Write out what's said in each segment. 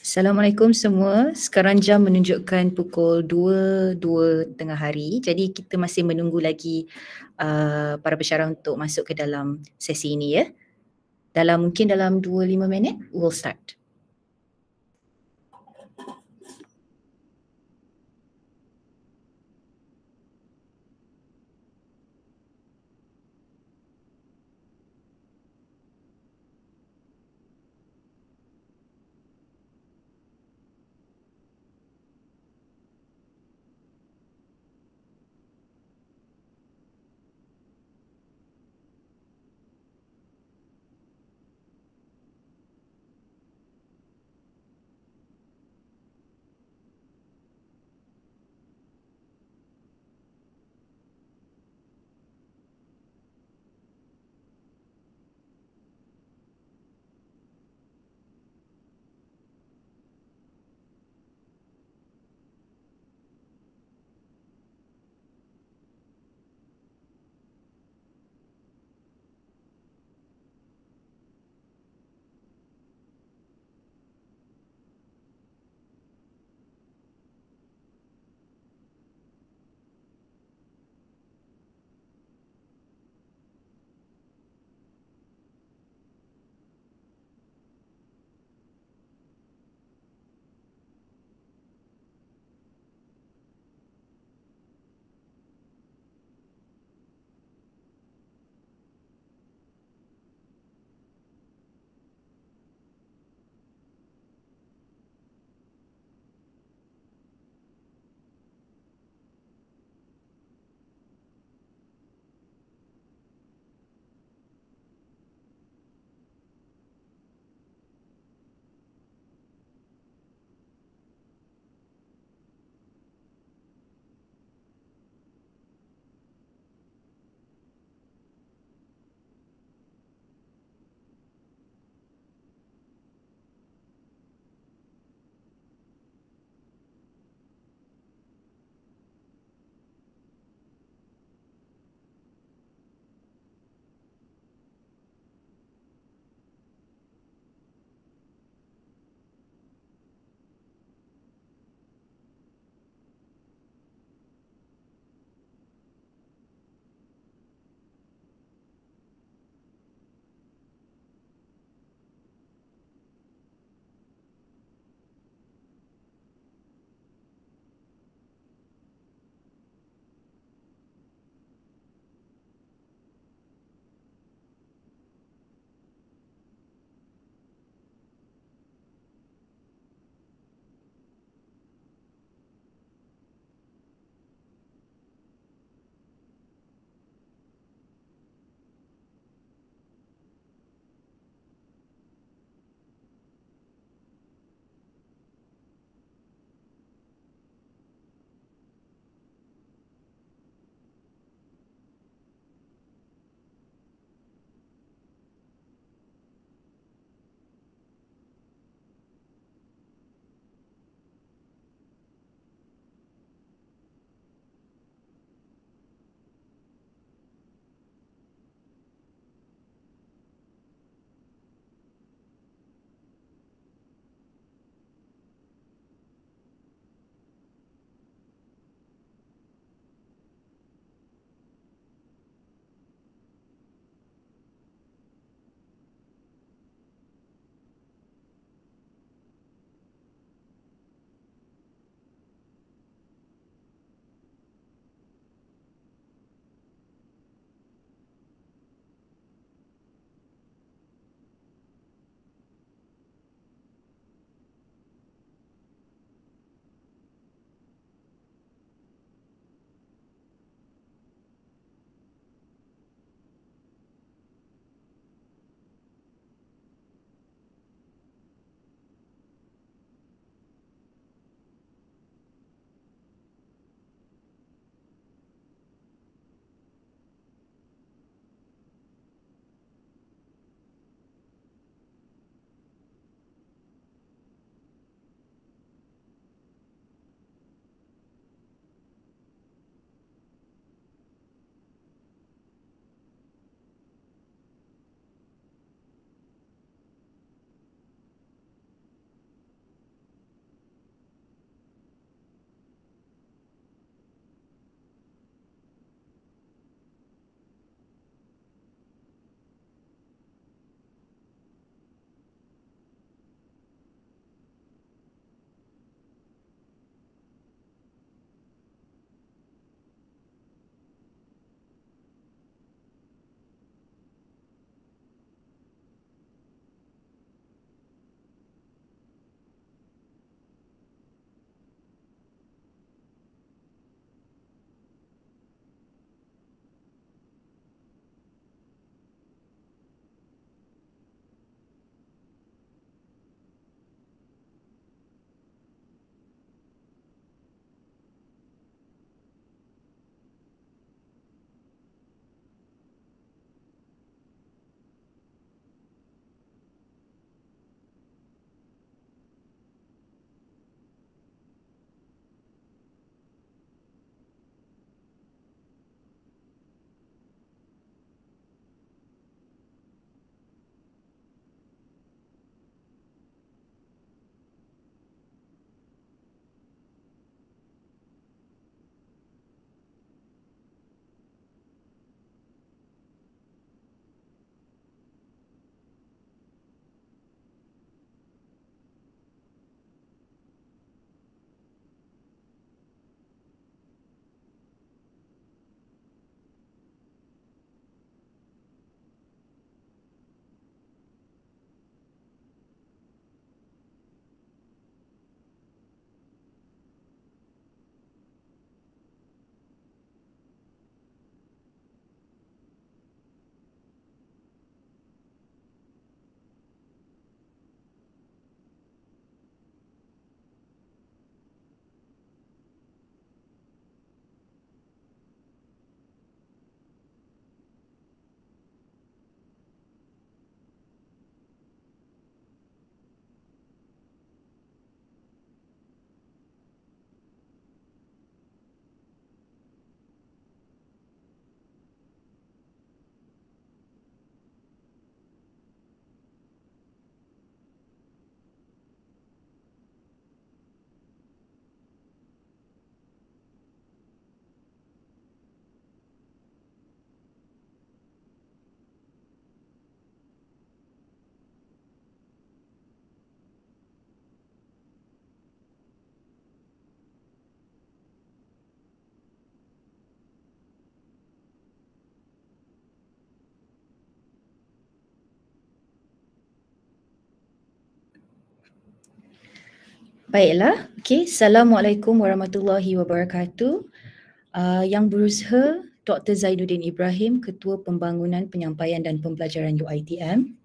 Assalamualaikum semua. Sekarang jam menunjukkan pukul 2 tengah hari. Jadi kita masih menunggu lagi para pesyarah untuk masuk ke dalam sesi ini ya. Mungkin dalam 25 minit we'll start. Baiklah, okey. Assalamualaikum warahmatullahi wabarakatuh. Yang berusaha Dr. Zainuddin Ibrahim, Ketua Pembangunan Penyampaian dan Pembelajaran UiTM.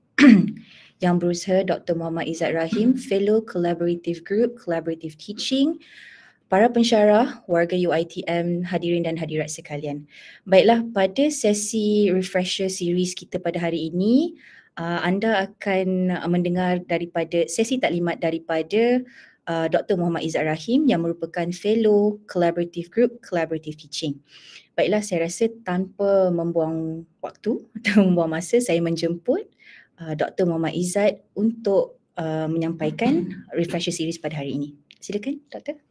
Yang berusaha Dr. Muhammad Izzat Rahim, Fellow Collaborative Group, Collaborative Teaching. Para pensyarah, warga UiTM, hadirin dan hadirat sekalian. Baiklah, pada sesi refresher series kita pada hari ini, anda akan mendengar daripada sesi taklimat daripada Dr. Muhammad Izzat Rahim yang merupakan Fellow Collaborative Group, Collaborative Teaching. Baiklah, saya rasa tanpa membuang waktu atau membuang masa, saya menjemput Dr. Muhammad Izzat untuk menyampaikan refresher series pada hari ini. Silakan, Doktor.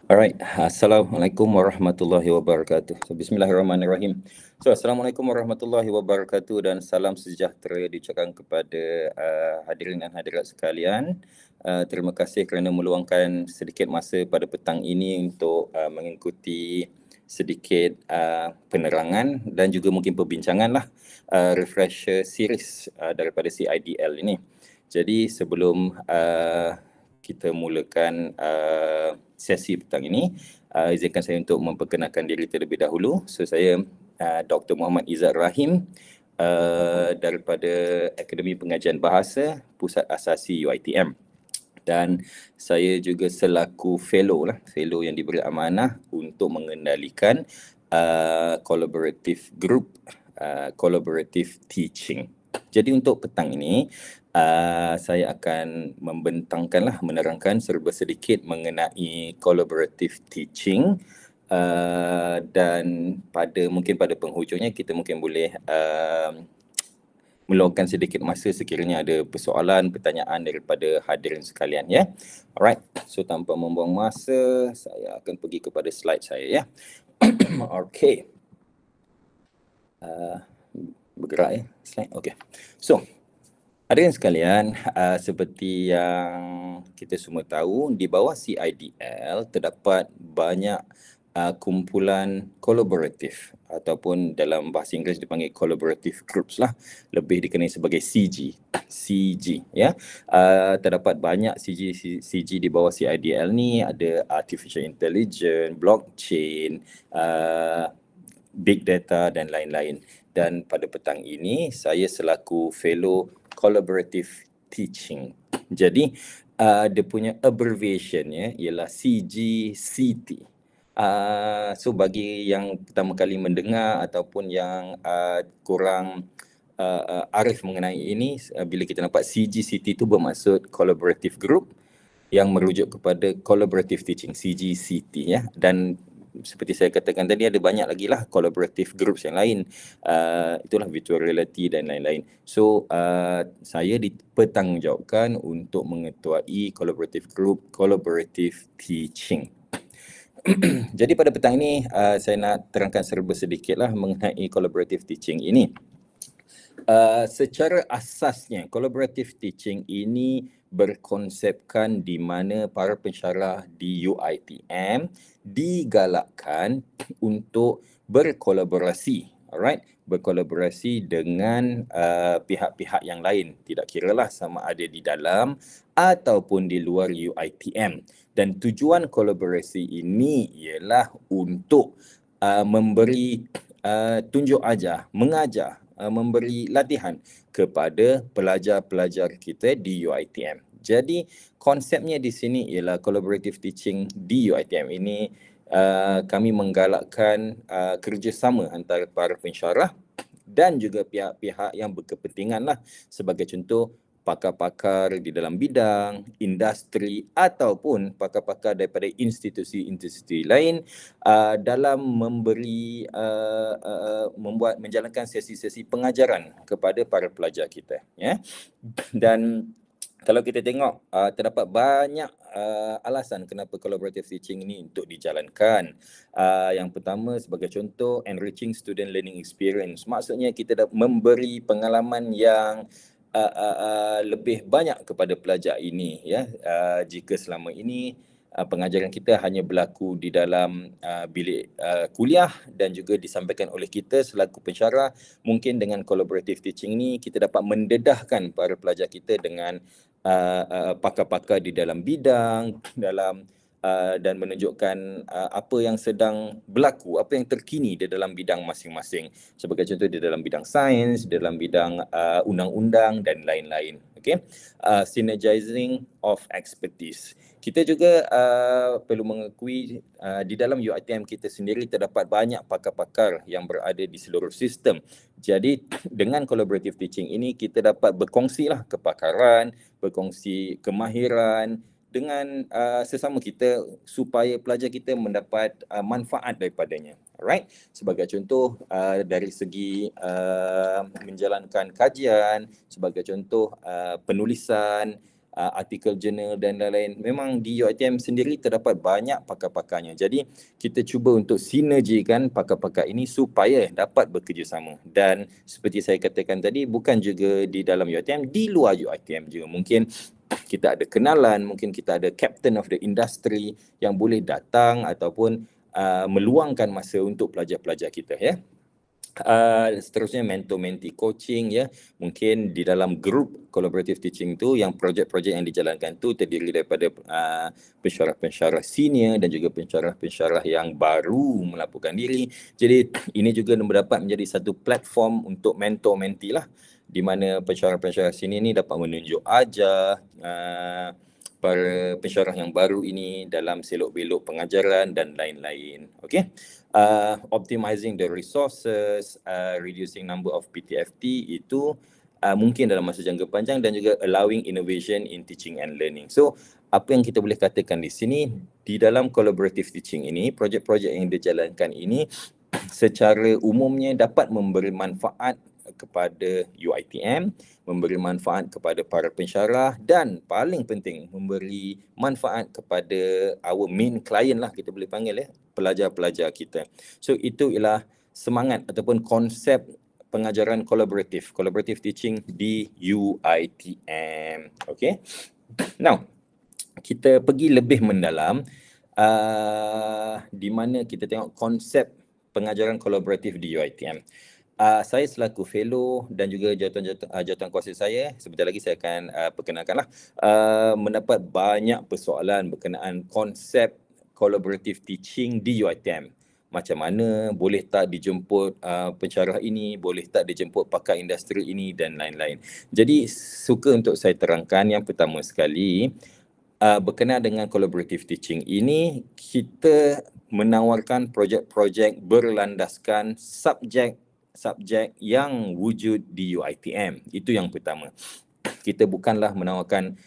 Alright, Assalamualaikum warahmatullahi wabarakatuh. So, Bismillahirrahmanirrahim. So, Assalamualaikum warahmatullahi wabarakatuh dan salam sejahtera diucapkan kepada hadirin dan hadirat sekalian. Terima kasih kerana meluangkan sedikit masa pada petang ini untuk mengikuti sedikit penerangan dan juga mungkin perbincangan lah refresher series daripada CIDL ini. Jadi sebelum kita mulakan sesi petang ini, izinkan saya untuk memperkenalkan diri terlebih dahulu. So saya Dr. Muhammad Izzat Rahim daripada Akademi Pengajian Bahasa Pusat Asasi UiTM. Dan saya juga selaku fellow yang diberi amanah untuk mengendalikan collaborative group, collaborative teaching. Jadi untuk petang ini, saya akan menerangkan serba sedikit mengenai collaborative teaching dan mungkin pada penghujungnya kita mungkin boleh meluangkan sedikit masa sekiranya ada persoalan, pertanyaan daripada hadirin sekalian ya. Alright, so tanpa membuang masa, saya akan pergi kepada slide saya ya. Okay. Bergerak ya slide. Okay. So, hadirin sekalian, seperti yang kita semua tahu, di bawah CIDL terdapat banyak kumpulan kolaboratif ataupun dalam bahasa Inggeris dipanggil collaborative groups lah, lebih dikenali sebagai CG ya. Terdapat banyak CG di bawah CIDL ni, ada artificial intelligence, blockchain, big data dan lain-lain. Dan pada petang ini saya selaku fellow collaborative teaching. Jadi dia punya abbreviation ya ialah CGCT. So bagi yang pertama kali mendengar ataupun yang kurang arif mengenai ini, bila kita nampak CGCT itu bermaksud collaborative group yang merujuk kepada collaborative teaching, CGCT ya. Dan seperti saya katakan tadi, ada banyak lagi lah collaborative groups yang lain, itulah virtual reality dan lain-lain. So saya dipertanggungjawabkan untuk mengetuai collaborative group, collaborative teaching. Jadi pada petang ini saya nak terangkan serba sedikit lah mengenai collaborative teaching ini. Secara asasnya collaborative teaching ini berkonsepkan di mana para pensyarah di UiTM digalakkan untuk berkolaborasi, alright, berkolaborasi dengan pihak-pihak yang lain, tidak kiralah sama ada di dalam ataupun di luar UiTM. Dan tujuan kolaborasi ini ialah untuk memberi tunjuk ajar, mengajar, memberi latihan kepada pelajar-pelajar kita di UiTM. Jadi konsepnya di sini ialah collaborative teaching di UiTM ini kami menggalakkan kerjasama antara para pensyarah dan juga pihak-pihak yang berkepentingan lah, sebagai contoh pakar-pakar di dalam bidang, industri ataupun pakar-pakar daripada institusi-institusi lain dalam menjalankan sesi-sesi pengajaran kepada para pelajar kita ya. Dan kalau kita tengok terdapat banyak alasan kenapa collaborative teaching ini untuk dijalankan. Yang pertama sebagai contoh, enriching student learning experience. Maksudnya kita memberi pengalaman yang lebih banyak kepada pelajar ini ya. Jika selama ini pengajaran kita hanya berlaku di dalam bilik kuliah dan juga disampaikan oleh kita selaku pensyarah. Mungkin dengan collaborative teaching ni kita dapat mendedahkan para pelajar kita dengan pakar-pakar di dalam bidang, dan menunjukkan apa yang sedang berlaku, apa yang terkini di dalam bidang masing-masing. Sebagai contoh di dalam bidang sains, dalam bidang undang-undang dan lain-lain. Okay, synergizing of expertise. Kita juga perlu mengakui di dalam UiTM kita sendiri terdapat banyak pakar-pakar yang berada di seluruh sistem. Jadi dengan collaborative teaching ini kita dapat berkongsilah kepakaran, berkongsi kemahiran dengan sesama kita supaya pelajar kita mendapat manfaat daripadanya. Alright, sebagai contoh dari segi menjalankan kajian, sebagai contoh penulisan, artikel jurnal dan lain-lain. Memang di UiTM sendiri terdapat banyak pakar-pakarnya. Jadi kita cuba untuk sinergikan pakar-pakar ini supaya dapat bekerjasama. Dan seperti saya katakan tadi, bukan juga di dalam UiTM, di luar UiTM juga. Mungkin kita ada kenalan, mungkin kita ada captain of the industry yang boleh datang ataupun meluangkan masa untuk pelajar-pelajar kita, ya. Seterusnya mentor-mentee coaching, ya. Mungkin di dalam grup collaborative teaching tu yang projek-projek yang dijalankan tu terdiri daripada pensyarah-pensyarah senior dan juga pensyarah-pensyarah yang baru melaporkan diri. Jadi ini juga dapat menjadi satu platform untuk mentor-mentee lah, di mana pensyarah-pensyarah sini ni dapat menunjuk ajar para pensyarah yang baru ini dalam selok-belok pengajaran dan lain-lain. Okay, optimizing the resources, reducing number of PTFT itu mungkin dalam masa jangka panjang, dan juga allowing innovation in teaching and learning. So apa yang kita boleh katakan di sini, di dalam collaborative teaching ini, projek-projek yang dijalankan ini secara umumnya dapat memberi manfaat kepada UiTM, memberi manfaat kepada para pensyarah, dan paling penting memberi manfaat kepada our main client lah, kita boleh panggil, ya, pelajar-pelajar kita. So itu ialah semangat ataupun konsep pengajaran collaborative teaching di UiTM. Okay, now kita pergi lebih mendalam di mana kita tengok konsep pengajaran kolaboratif di UiTM. Saya selaku fellow dan juga jawatan kuasa saya, sebentar lagi saya akan perkenalkanlah, mendapat banyak persoalan berkenaan konsep collaborative teaching di UiTM. Macam mana, boleh tak dijemput pensyarah ini, boleh tak dijemput pakar industri ini dan lain-lain. Jadi suka untuk saya terangkan, yang pertama sekali, berkenaan dengan collaborative teaching ini, kita menawarkan projek-projek berlandaskan subjek yang wujud di UiTM. Itu yang pertama. Kita bukanlah menawarkan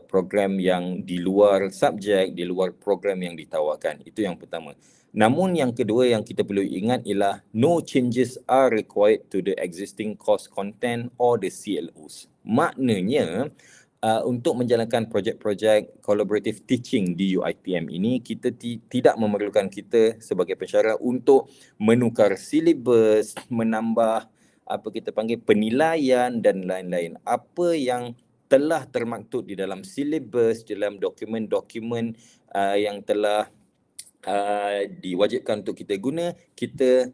program yang di luar subjek, di luar program yang ditawarkan. Itu yang pertama. Namun yang kedua yang kita perlu ingat ialah no changes are required to the existing course content or the CLOs. Maknanya untuk menjalankan projek-projek collaborative teaching di UiTM ini, kita tidak memerlukan kita sebagai pensyarah untuk menukar silibus, menambah apa kita panggil penilaian dan lain-lain. Apa yang telah termaktub di dalam silibus, dalam dokumen-dokumen yang telah diwajibkan untuk kita guna, kita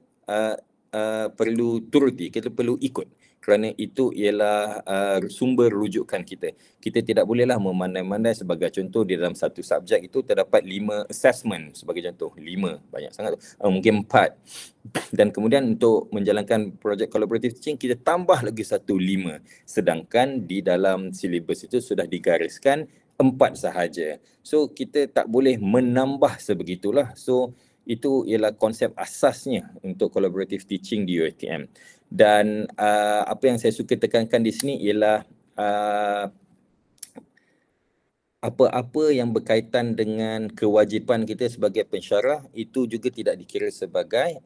perlu turuti, kita perlu ikut. Kerana itu ialah sumber rujukan kita. Kita tidak bolehlah memandai-mandai. Sebagai contoh, di dalam satu subjek itu terdapat 5 assessment. Sebagai contoh, 5, banyak sangat, mungkin 4. Dan kemudian untuk menjalankan projek collaborative teaching, kita tambah lagi 5. Sedangkan di dalam silibus itu sudah digariskan 4 sahaja. So kita tak boleh menambah sebegitulah. So itu ialah konsep asasnya untuk collaborative teaching di UiTM. Dan apa yang saya suka tekankan di sini ialah apa-apa yang berkaitan dengan kewajipan kita sebagai pensyarah itu juga tidak dikira sebagai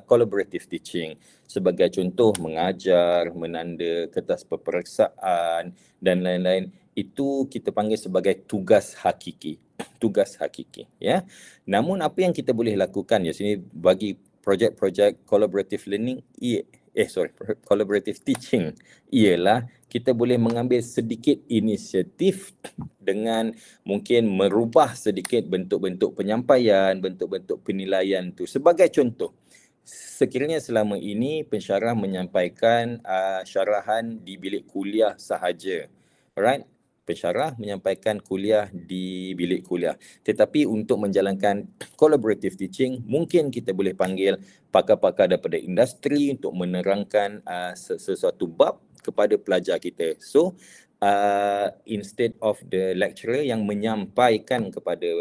collaborative teaching. Sebagai contoh, mengajar, menanda kertas peperiksaan dan lain-lain, itu kita panggil sebagai tugas hakiki. Tugas hakiki, ya. Namun apa yang kita boleh lakukan di sini bagi projek-projek collaborative learning, collaborative teaching ialah kita boleh mengambil sedikit inisiatif dengan mungkin merubah sedikit bentuk-bentuk penyampaian, bentuk-bentuk penilaian tu. Sebagai contoh, sekiranya selama ini pensyarah menyampaikan syarahan di bilik kuliah sahaja, alright? Pensyarah menyampaikan kuliah di bilik kuliah. Tetapi untuk menjalankan collaborative teaching, mungkin kita boleh panggil pakar-pakar daripada industri untuk menerangkan sesuatu bab kepada pelajar kita. So, instead of the lecturer yang menyampaikan kepada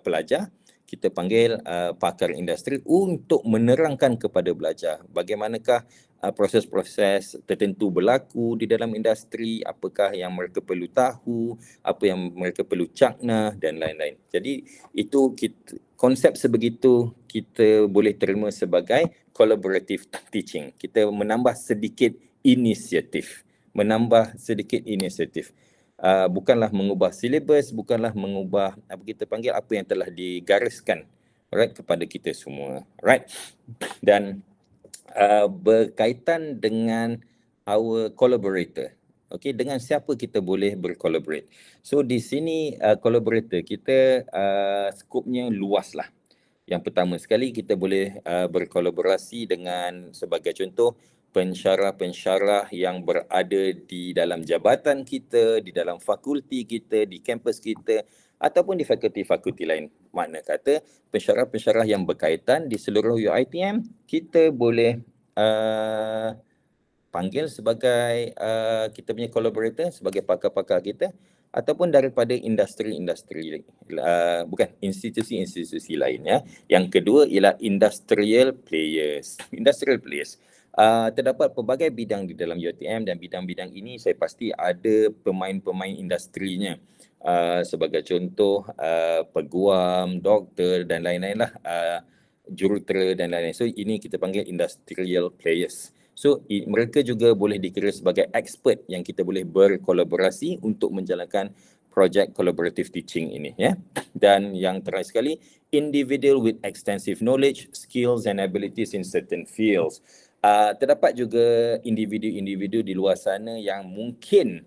pelajar, kita panggil pakar industri untuk menerangkan kepada pelajar bagaimanakah proses-proses tertentu berlaku di dalam industri, apakah yang mereka perlu tahu, apa yang mereka perlu cakna dan lain-lain. Jadi itu konsep sebegitu kita boleh terima sebagai collaborative teaching. Kita menambah sedikit inisiatif. Bukanlah mengubah silibus, bukanlah mengubah apa kita panggil apa yang telah digariskan, alright, kepada kita semua, right? Dan berkaitan dengan our collaborator, okay, dengan siapa kita boleh bercollaborate. So di sini collaborator kita skopnya luas lah. Yang pertama sekali kita boleh berkolaborasi dengan, sebagai contoh, pensyarah-pensyarah yang berada di dalam jabatan kita, di dalam fakulti kita, di kampus kita ataupun di fakulti-fakulti lain. Makna kata pensyarah-pensyarah yang berkaitan di seluruh UiTM kita boleh panggil sebagai kita punya collaborator, sebagai pakar-pakar kita, ataupun daripada industri-industri bukan institusi-institusi lain ya. Yang kedua ialah industrial players. Terdapat pelbagai bidang di dalam UiTM dan bidang-bidang ini saya pasti ada pemain-pemain industrinya. Sebagai contoh peguam, doktor dan lain-lain lah, jurutera dan lain-lain. So ini kita panggil industrial players. So mereka juga boleh dikira sebagai expert yang kita boleh berkolaborasi untuk menjalankan projek collaborative teaching ini ya. Dan yang terakhir sekali, individual with extensive knowledge, skills and abilities in certain fields. Terdapat juga individu-individu di luar sana yang mungkin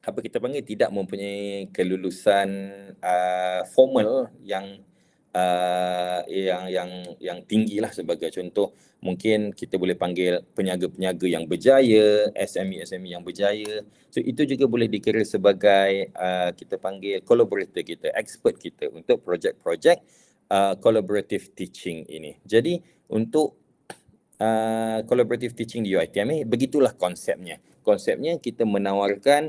apa kita panggil tidak mempunyai kelulusan formal yang tinggilah. Sebagai contoh, mungkin kita boleh panggil peniaga-peniaga yang berjaya, SME yang berjaya. So itu juga boleh dikira sebagai kita panggil collaborator kita, expert kita untuk projek-projek collaborative teaching ini. Jadi untuk collaborative teaching di UiTM ni begitulah konsepnya. Konsepnya kita menawarkan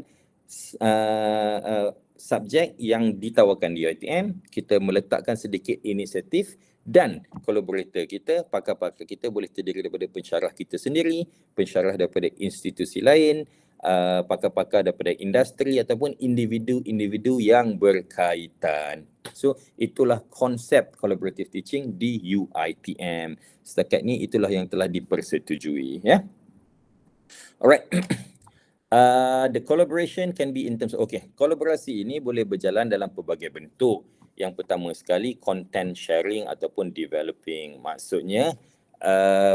subjek yang ditawarkan di UiTM, kita meletakkan sedikit inisiatif dan collaborator kita, pakar-pakar kita boleh terdiri daripada pensyarah kita sendiri, pensyarah daripada institusi lain, pakar-pakar daripada industri ataupun individu-individu yang berkaitan. So itulah konsep collaborative teaching di UiTM. Setakat ni itulah yang telah dipersetujui ya. Alright. The collaboration can be in terms of, kolaborasi ini boleh berjalan dalam pelbagai bentuk. Yang pertama sekali, content sharing ataupun developing. Maksudnya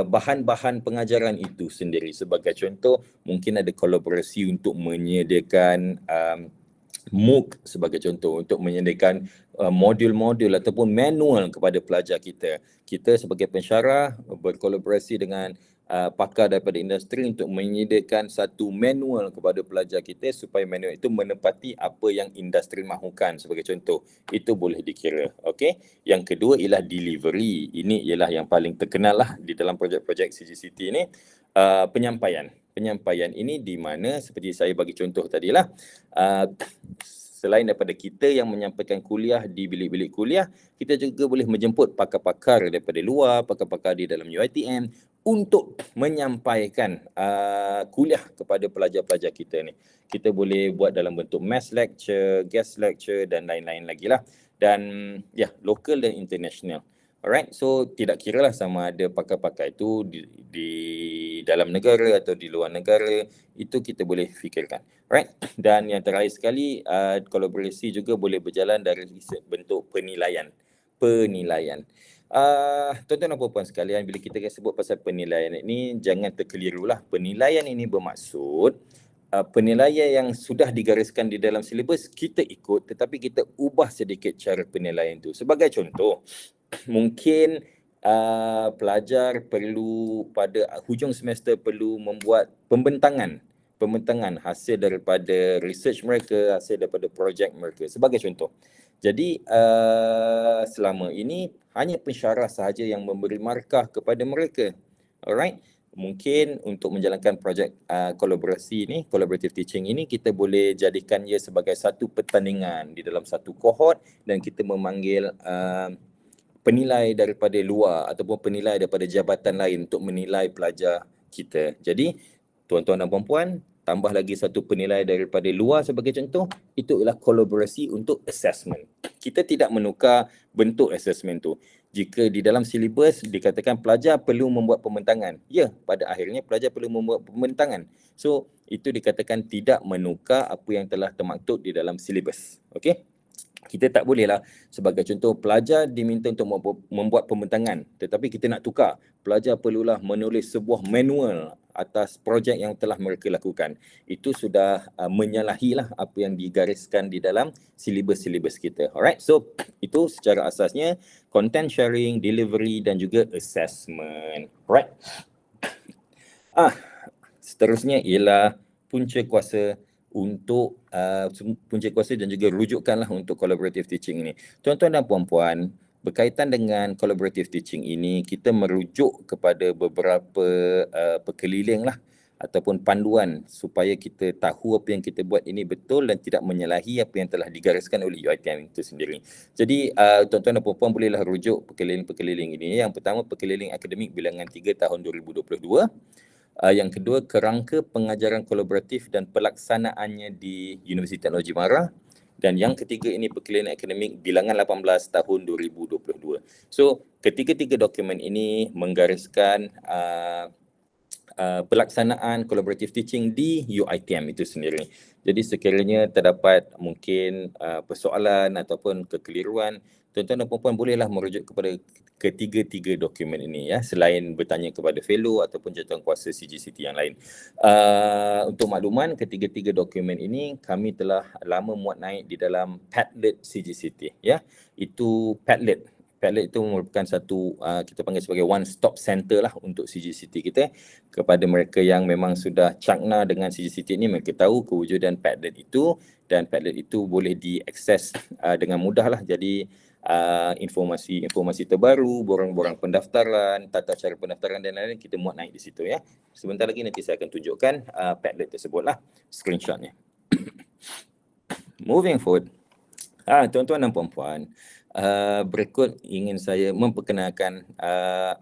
bahan-bahan pengajaran itu sendiri. Sebagai contoh, mungkin ada kolaborasi untuk menyediakan MOOC sebagai contoh, untuk menyediakan modul-modul ataupun manual kepada pelajar kita. Kita sebagai pensyarah berkolaborasi dengan pakar daripada industri untuk menyediakan satu manual kepada pelajar kita supaya manual itu menepati apa yang industri mahukan sebagai contoh. Itu boleh dikira. Okey. Yang kedua ialah delivery. Ini ialah yang paling terkenal lah di dalam projek-projek CGCT ini. Penyampaian ini di mana seperti saya bagi contoh tadilah, selain daripada kita yang menyampaikan kuliah di bilik-bilik kuliah, kita juga boleh menjemput pakar-pakar daripada luar, pakar-pakar di dalam UiTM untuk menyampaikan kuliah kepada pelajar-pelajar kita ni. Kita boleh buat dalam bentuk mass lecture, guest lecture dan lain-lain lagi lah. Dan local dan international. Alright, so tidak kira lah sama ada pakar-pakar itu di dalam negara atau di luar negara, itu kita boleh fikirkan. Alright, dan yang terakhir sekali, kolaborasi juga boleh berjalan dari bentuk penilaian. Tuan-tuan dan puan-puan sekalian, bila kita sebut pasal penilaian ini, jangan terkelirulah. Penilaian ini bermaksud penilaian yang sudah digariskan di dalam silibus kita ikut, tetapi kita ubah sedikit cara penilaian itu. Sebagai contoh, mungkin pelajar perlu pada hujung semester perlu membuat pembentangan hasil daripada research mereka, hasil daripada projek mereka, sebagai contoh. Jadi selama ini hanya pensyarah sahaja yang memberi markah kepada mereka. Alright. Mungkin untuk menjalankan projek kolaborasi ini, collaborative teaching ini, kita boleh jadikan ia sebagai satu pertandingan di dalam satu kohort dan kita memanggil penilai daripada luar ataupun penilai daripada jabatan lain untuk menilai pelajar kita. Jadi tuan-tuan dan puan-puan, tambah lagi satu penilai daripada luar sebagai contoh, itu ialah kolaborasi untuk assessment. Kita tidak menukar bentuk assessment tu. Jika di dalam silibus dikatakan pelajar perlu membuat pembentangan, ya, pada akhirnya pelajar perlu membuat pembentangan. So, itu dikatakan tidak menukar apa yang telah termaktub di dalam silibus. Okey? Kita tak bolehlah, sebagai contoh, pelajar diminta untuk membuat pembentangan, tetapi kita nak tukar. Pelajar perlulah menulis sebuah manual atas projek yang telah mereka lakukan. Itu sudah menyalahilah apa yang digariskan di dalam silibus-silibus kita. Alright, so itu secara asasnya content sharing, delivery dan juga assessment. Alright. Seterusnya ialah punca kuasa untuk punca kuasa dan juga rujukanlah untuk collaborative teaching ini. Tuan-tuan dan puan-puan, berkaitan dengan collaborative teaching ini, kita merujuk kepada beberapa perkeliling lah ataupun panduan supaya kita tahu apa yang kita buat ini betul dan tidak menyalahi apa yang telah digariskan oleh UiTM itu sendiri. Jadi tuan-tuan dan puan-puan bolehlah rujuk perkeliling-perkeliling ini. Yang pertama, perkeliling akademik bilangan 3 tahun 2022. Yang kedua, kerangka pengajaran kolaboratif dan pelaksanaannya di Universiti Teknologi Mara. Dan yang ketiga ini perkeliling akademik bilangan 18 tahun 2022. So, ketiga-tiga dokumen ini menggariskan pelaksanaan collaborative teaching di UiTM itu sendiri. Jadi sekiranya terdapat mungkin persoalan ataupun kekeliruan, tuan-tuan dan puan-puan bolehlah merujuk kepada ketiga-tiga dokumen ini, ya, selain bertanya kepada fellow ataupun jawatankuasa CGCT yang lain. Untuk makluman, ketiga-tiga dokumen ini kami telah lama muat naik di dalam Padlet CGCT, ya. Itu Padlet itu merupakan satu kita panggil sebagai one stop center lah untuk CGCT kita. Kepada mereka yang memang sudah cakna dengan CGCT ini, mereka tahu kewujudan Padlet itu, dan Padlet itu boleh diakses dengan mudah lah. Jadi informasi terbaru, borang-borang pendaftaran, tata cara pendaftaran dan lain-lain, kita muat naik di situ, ya. Sebentar lagi nanti saya akan tunjukkan Padlet tersebut lah, screenshotnya. Moving forward, tuan-tuan dan puan-puan, berikut ingin saya memperkenalkan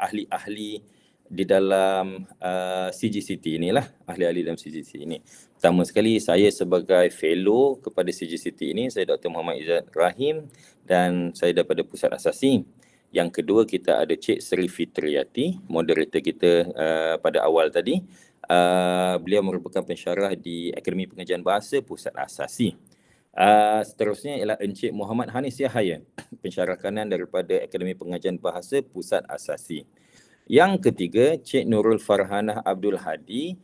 ahli-ahli di dalam CGCT inilah, ahli-ahli dalam CGCT ini. Pertama sekali, saya sebagai fellow kepada CGCT ini, saya Dr. Muhammad Izzat Rahim dan saya daripada Pusat Asasi. Yang kedua, kita ada Cik Seri Fitriati, moderator kita pada awal tadi. Beliau merupakan pensyarah di Akademi Pengajian Bahasa Pusat Asasi. Seterusnya ialah Encik Muhammad Hanis Yahaya, pensyarah kanan daripada Akademi Pengajian Bahasa Pusat Asasi. Yang ketiga, Cik Nurul Farhanah Abdul Hadi,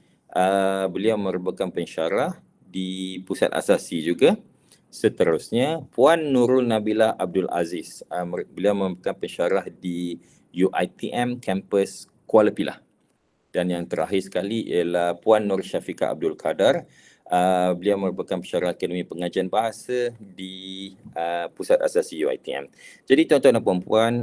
beliau merupakan pensyarah di Pusat Asasi juga. Seterusnya, Puan Nurul Nabilah Abdul Aziz, beliau merupakan pensyarah di UiTM Campus Kuala Pilah. Dan yang terakhir sekali ialah Puan Nur Syafiqah Abdul Qadar, beliau merupakan pensyarah Akademi Pengajian Bahasa di Pusat Asasi UiTM. Jadi tuan-tuan dan puan-puan,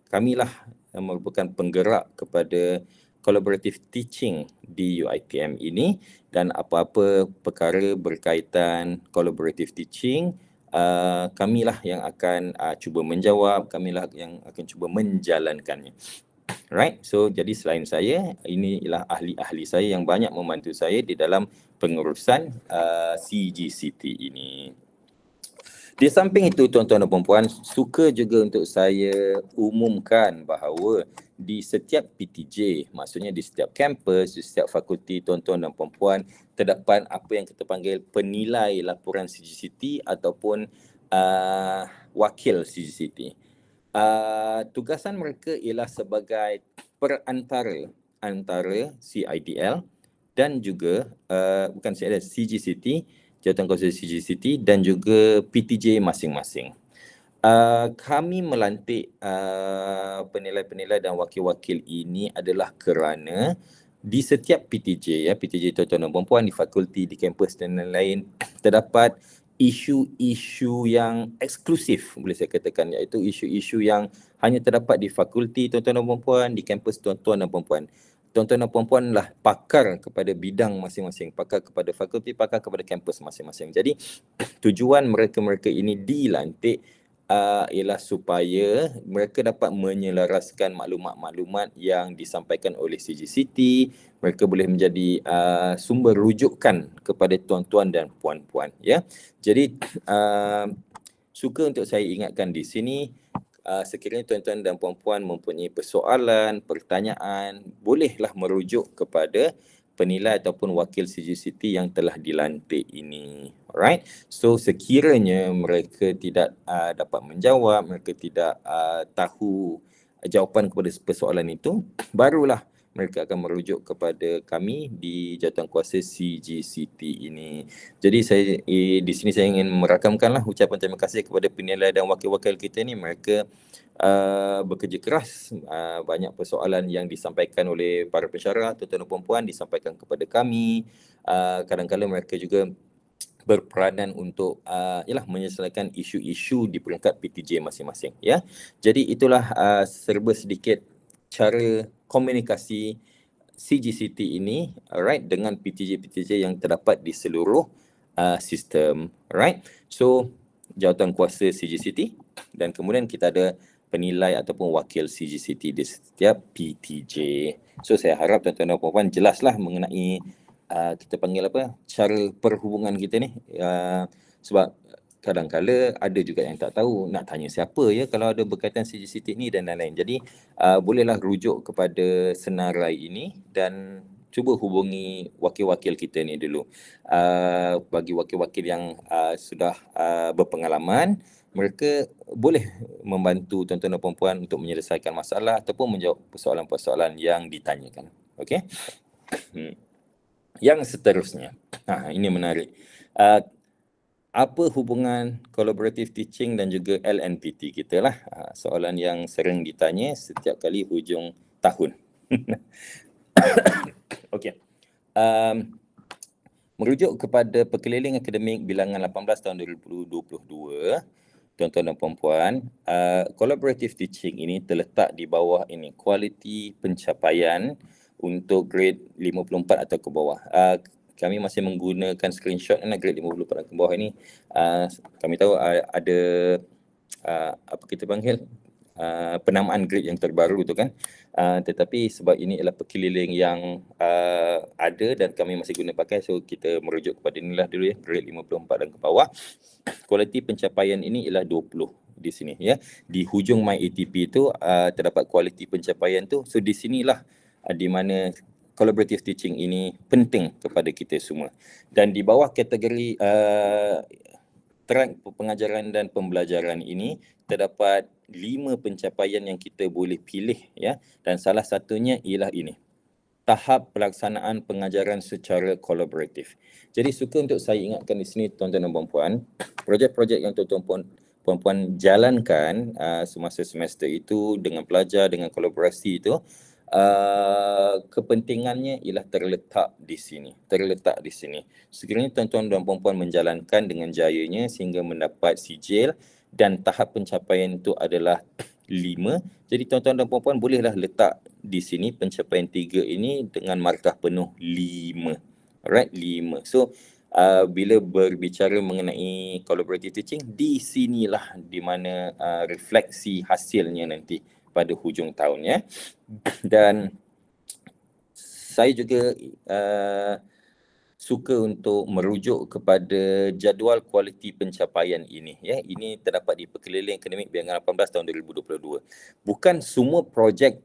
kamilah yang merupakan penggerak kepada collaborative teaching di UiTM ini, dan apa-apa perkara berkaitan collaborative teaching, kamilah yang akan cuba menjawab, kamilah yang akan cuba menjalankannya. Right, so jadi selain saya, ini ialah ahli-ahli saya yang banyak membantu saya di dalam pengurusan CGCT ini. Di samping itu, tuan-tuan dan puan-puan, suka juga untuk saya umumkan bahawa di setiap PTJ, maksudnya di setiap kampus, di setiap fakulti, tuan-tuan dan puan-puan, terdapat apa yang kita panggil penilai laporan CGCT ataupun wakil CGCT. tugasan mereka ialah sebagai perantara antara CIDL dan juga bukan CIDL, CGCT, Jawatankuasa CGCT dan juga PTJ masing-masing. Kami melantik penilai-penilai dan wakil-wakil ini adalah kerana di setiap PTJ, PTJ tuan-tuan dan puan-puan di fakulti, di kampus dan lain-lain, terdapat isu-isu yang eksklusif, boleh saya katakan, iaitu isu-isu yang hanya terdapat di fakulti tuan-tuan dan puan-puan, di kampus tuan-tuan dan puan-puan. Tuan-tuan dan puan-puan lah pakar kepada bidang masing-masing, pakar kepada fakulti, pakar kepada kampus masing-masing. Jadi tujuan mereka-mereka ini dilantik ialah supaya mereka dapat menyelaraskan maklumat-maklumat yang disampaikan oleh CGCT. Mereka boleh menjadi sumber rujukan kepada tuan-tuan dan puan-puan. Ya. Jadi suka untuk saya ingatkan di sini, sekiranya tuan-tuan dan puan-puan mempunyai persoalan, pertanyaan, bolehlah merujuk kepada penilai ataupun wakil CGCT yang telah dilantik ini. Alright. So sekiranya mereka tidak dapat menjawab, mereka tidak tahu jawapan kepada persoalan itu, barulah mereka akan merujuk kepada kami di Jawatankuasa CGCT ini. Jadi saya di sini saya ingin merakamkanlah ucapan terima kasih kepada penilai dan wakil-wakil kita ni. Mereka bekerja keras. Banyak persoalan yang disampaikan oleh para pensyarah, tuan-tuan dan puan-puan disampaikan kepada kami. Kadang-kadang mereka juga berperanan untuk menyelesaikan isu-isu di peringkat PTJ masing-masing. Ya. Jadi itulah serba sedikit cara komunikasi CGCT ini, alright, dengan PTJ-PTJ yang terdapat di seluruh sistem. Alright. So Jawatankuasa CGCT dan kemudian kita ada penilai ataupun wakil CGCT di setiap PTJ. So saya harap tuan-tuan dan puan-puan jelaslah mengenai kita panggil apa, cara perhubungan kita ni. Sebab kadang-kala ada juga yang tak tahu nak tanya siapa ya kalau ada berkaitan CGCT ni dan lain-lain. Jadi bolehlah rujuk kepada senarai ini dan cuba hubungi wakil-wakil kita ni dulu. Bagi wakil-wakil yang sudah berpengalaman, mereka boleh membantu tuan-tuan dan puan-puan untuk menyelesaikan masalah ataupun menjawab persoalan-persoalan yang ditanyakan. Okey. Yang seterusnya, ini menarik. Apa hubungan collaborative teaching dan juga LNPT kita lah? Soalan yang sering ditanya setiap kali hujung tahun. Okey. Merujuk kepada Perkeliling Akademik Bilangan 18 tahun 2022, tuan-tuan dan puan-puan, collaborative teaching ini terletak di bawah ini, kualiti pencapaian untuk grade 54 atau ke bawah. Kami masih menggunakan screenshot grade 54 ke bawah ini. Kami tahu ada apa kita panggil penamaan grade yang terbaru tu kan. Tetapi sebab ini adalah perkeliling yang ada dan kami masih guna pakai, so kita merujuk kepada inilah dulu ya, grade 54 dan ke bawah. Kualiti pencapaian ini ialah 20 di sini ya. Di hujung MyATP itu terdapat kualiti pencapaian tu. So di sinilah di mana collaborative teaching ini penting kepada kita semua. Dan di bawah kategori track pengajaran dan pembelajaran ini terdapat 5 pencapaian yang kita boleh pilih ya, dan salah satunya ialah ini, tahap pelaksanaan pengajaran secara kolaboratif. Jadi suka untuk saya ingatkan di sini tuan-tuan dan puan-puan, projek-projek yang tuan-tuan puan-puan jalankan semasa semester itu dengan pelajar, dengan kolaborasi itu, kepentingannya ialah terletak di sini. Sekiranya tuan-tuan dan puan-puan menjalankan dengan jayanya sehingga mendapat sijil dan tahap pencapaian itu adalah 5. Jadi tuan-tuan dan puan-puan bolehlah letak di sini pencapaian 3 ini dengan markah penuh 5. Alright, 5. So bila berbicara mengenai collaborative teaching, di sinilah di mana refleksi hasilnya nanti pada hujung tahun ya. Dan saya juga suka untuk merujuk kepada jadual kualiti pencapaian ini. Ya, ini terdapat di Perkeliling Akademik Bilangan 18 tahun 2022. Bukan semua projek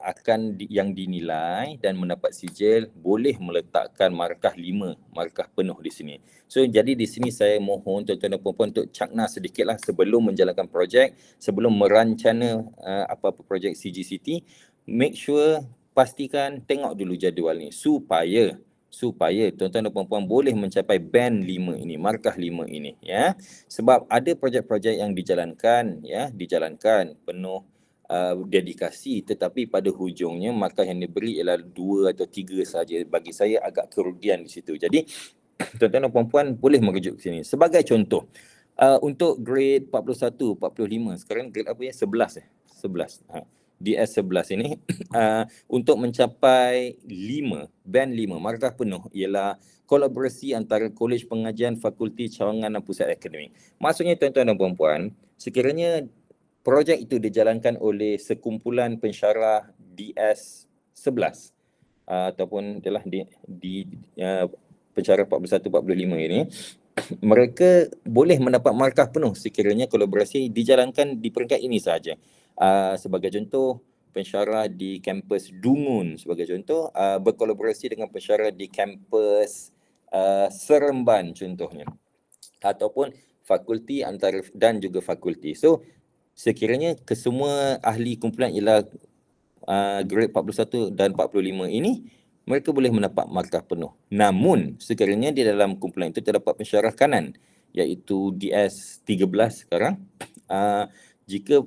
yang dinilai dan mendapat sijil boleh meletakkan markah 5, markah penuh di sini. So jadi di sini saya mohon tuan-tuan dan puan-puan untuk cakna sedikitlah sebelum menjalankan projek, sebelum merancana apa-apa projek CGCT, make sure pastikan tengok dulu jadual ni supaya tuan-tuan dan puan-puan boleh mencapai band 5 ini, markah 5 ini, ya. Sebab ada projek-projek yang dijalankan penuh dedikasi, tetapi pada hujungnya markah yang diberi ialah 2 atau 3 saja. Bagi saya agak kerugian di situ. Jadi tuan-tuan dan puan-puan boleh merujuk ke sini. Sebagai contoh, untuk grade 41, 45, sekarang grade apa ya? 11 11. DS11 ini untuk mencapai 5, band 5, markah penuh ialah kolaborasi antara Kolej Pengajian, Fakulti Cawangan dan Pusat Akademik. Maksudnya tuan-tuan dan puan-puan, sekiranya projek itu dijalankan oleh sekumpulan pensyarah DS11 ataupun adalah di pensyarah 41, 45 ini, mereka boleh mendapat markah penuh sekiranya kolaborasi dijalankan di peringkat ini sahaja. Sebagai contoh, pensyarah di kampus Dungun sebagai contoh berkolaborasi dengan pensyarah di kampus Seremban contohnya, ataupun fakulti antara dan juga fakulti. So sekiranya kesemua ahli kumpulan ialah grade 41 dan 45 ini, mereka boleh mendapat markah penuh. Namun sekiranya di dalam kumpulan itu terdapat pensyarah kanan iaitu DS13 sekarang, jika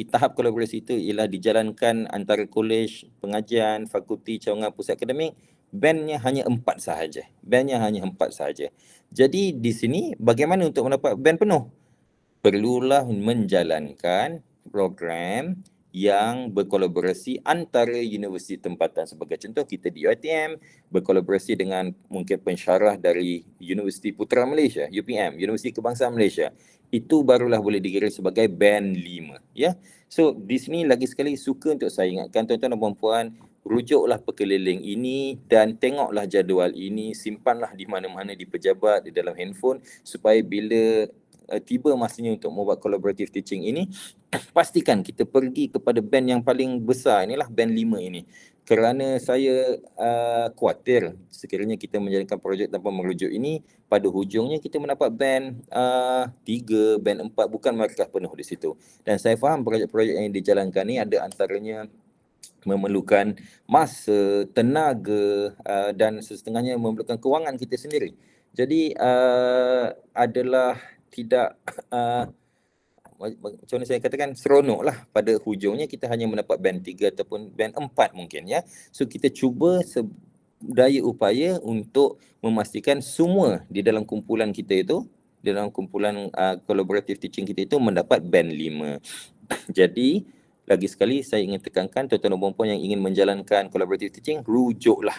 tahap kolaborasi itu ialah dijalankan antara kolej pengajian, fakulti cawangan, pusat akademik, bandnya hanya 4 sahaja. Jadi di sini bagaimana untuk mendapat band penuh? Perlulah menjalankan program yang berkolaborasi antara universiti tempatan. Sebagai contoh, kita di UiTM berkolaborasi dengan mungkin pensyarah dari Universiti Putra Malaysia, UPM, Universiti Kebangsaan Malaysia. Itu barulah boleh dikira sebagai band 5. Ya? So, di sini lagi sekali suka untuk saya ingatkan tuan-tuan dan puan-puan, rujuklah Perkeliling ini dan tengoklah jadual ini, simpanlah di mana-mana di pejabat, di dalam handphone, supaya bila tiba masanya untuk membuat collaborative teaching ini, pastikan kita pergi kepada band yang paling besar, inilah band 5 ini. Kerana saya khawatir sekiranya kita menjalankan projek tanpa merujuk ini, pada hujungnya kita mendapat band 3, band 4, bukan markah penuh di situ. Dan saya faham projek-projek yang dijalankan ni ada antaranya memerlukan masa, tenaga dan setengahnya memerlukan kewangan kita sendiri. Jadi adalah tidak macam mana saya katakan, seronok lah. Pada hujungnya kita hanya mendapat band 3 ataupun band 4 mungkin, ya. So kita cuba daya upaya untuk memastikan semua di dalam kumpulan kita itu, di dalam kumpulan collaborative teaching kita itu mendapat band 5. Jadi lagi sekali saya ingin tekankan tuan-tuan dan puan-puan yang ingin menjalankan collaborative teaching, rujuklah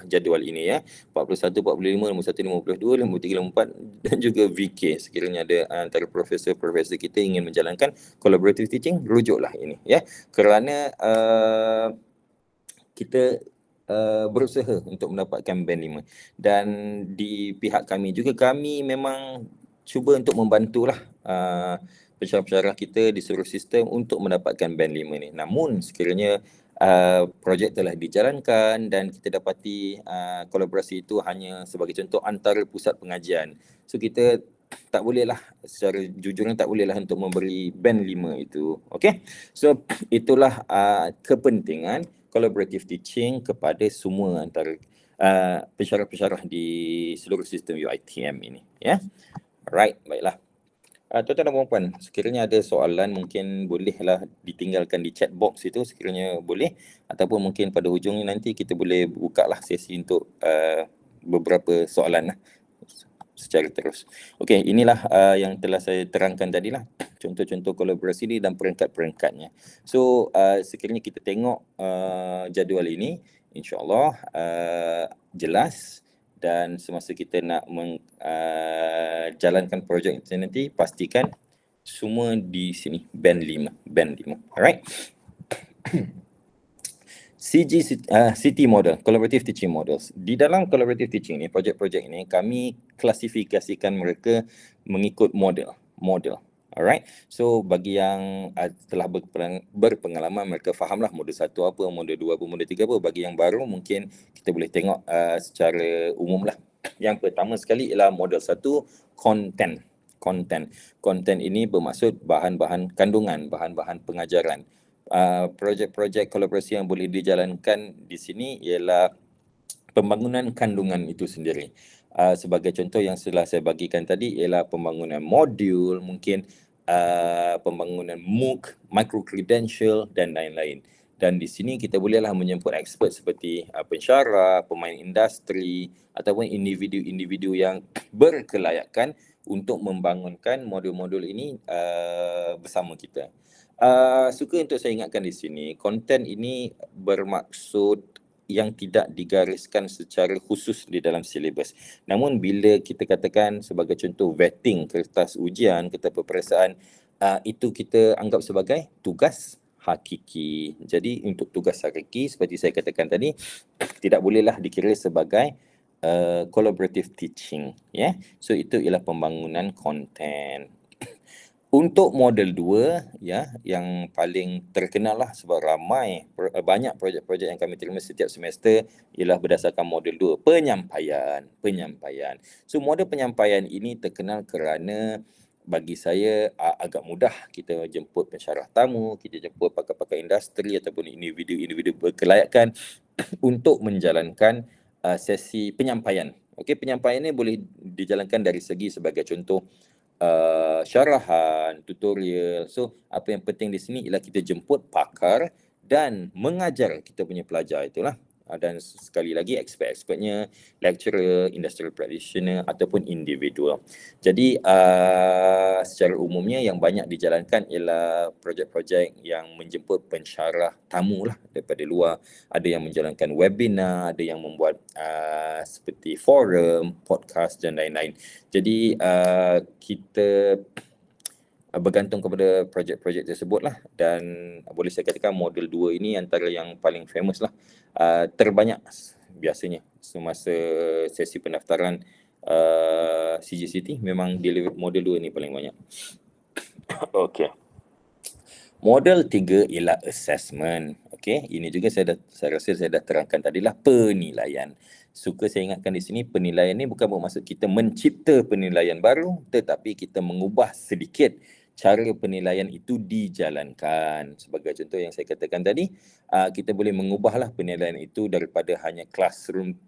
jadual ini, ya. 41, 45, 51, 52, 53, 54 dan juga VK. Sekiranya ada antara profesor-profesor kita ingin menjalankan collaborative teaching, rujuklah ini, ya. Kerana kita berusaha untuk mendapatkan band 5. Dan di pihak kami juga, kami memang cuba untuk membantulah pensyarah-pensyarah kita di seluruh sistem untuk mendapatkan band 5 ni. Namun sekiranya projek telah dijalankan dan kita dapati kolaborasi itu hanya sebagai contoh antara pusat pengajian. So kita tak bolehlah, secara jujurnya tak bolehlah untuk memberi band 5 itu. Okay? So itulah kepentingan collaborative teaching kepada semua antara pensyarah-pensyarah di seluruh sistem UiTM ini. Ya, alright, baiklah. Tuan-tuan dan puan-puan, sekiranya ada soalan mungkin bolehlah ditinggalkan di chat box itu sekiranya boleh, ataupun mungkin pada hujungnya nanti kita boleh buka lah sesi untuk beberapa soalan lah secara terus. Okey, inilah yang telah saya terangkan tadilah, contoh-contoh kolaborasi ini dan peringkat-peringkatnya. So sekiranya kita tengok jadual ini, insya-Allah jelas. Dan semasa kita nak jalankan projek itu nanti, pastikan semua di sini band 5. Alright. CT model, Collaborative Teaching Models. Di dalam Collaborative Teaching ni, projek-projek ni, kami klasifikasikan mereka mengikut model. Alright, so bagi yang telah berpengalaman, mereka fahamlah model 1 apa, model 2 apa, model 3 apa. Bagi yang baru mungkin kita boleh tengok secara umum lah. Yang pertama sekali ialah model 1, content. Content ini bermaksud bahan-bahan kandungan, bahan-bahan pengajaran. Projek-projek kolaborasi yang boleh dijalankan di sini ialah pembangunan kandungan itu sendiri. Sebagai contoh yang telah saya bagikan tadi ialah pembangunan modul, mungkin pembangunan MOOC, micro-credential dan lain-lain. Dan di sini kita bolehlah menjemput expert seperti pensyarah, pemain industri ataupun individu-individu yang berkelayakan untuk membangunkan modul-modul ini bersama kita. Suka untuk saya ingatkan di sini, konten ini bermaksud yang tidak digariskan secara khusus di dalam silibus. Namun bila kita katakan sebagai contoh vetting kertas ujian, kertas peperiksaan, itu kita anggap sebagai tugas hakiki. Jadi untuk tugas hakiki seperti saya katakan tadi, tidak bolehlah dikira sebagai collaborative teaching, ya. So itu ialah pembangunan konten. Untuk model 2, ya, yang paling terkenal lah sebab banyak projek-projek yang kami terima setiap semester ialah berdasarkan model 2, penyampaian. So model penyampaian ini terkenal kerana bagi saya agak mudah. Kita jemput pensyarah tamu, kita jemput pakar-pakar industri ataupun individu-individu berkelayakan untuk menjalankan sesi penyampaian. Okey, penyampaian ini boleh dijalankan dari segi sebagai contoh syarahan, tutorial. So apa yang penting di sini ialah kita jemput pakar dan mengajar kita punya pelajar itulah. Dan sekali lagi expert-expertnya, lecturer, industrial practitioner ataupun individual. Jadi secara umumnya yang banyak dijalankan ialah projek-projek yang menjemput pensyarah tamu lah daripada luar. Ada yang menjalankan webinar, ada yang membuat seperti forum, podcast dan lain-lain. Jadi kita bergantung kepada projek-projek tersebut lah, dan boleh saya katakan model 2 ini antara yang paling famous lah, terbanyak biasanya semasa sesi pendaftaran CGCT memang deliver model 2 ini paling banyak. Okey. Model 3 ialah assessment. Okey, ini juga saya rasa saya dah terangkan tadilah, penilaian. Suka saya ingatkan di sini, penilaian ni bukan bermaksud kita mencipta penilaian baru, tetapi kita mengubah sedikit cara penilaian itu dijalankan. Sebagai contoh yang saya katakan tadi, kita boleh mengubahlah penilaian itu daripada hanya classroom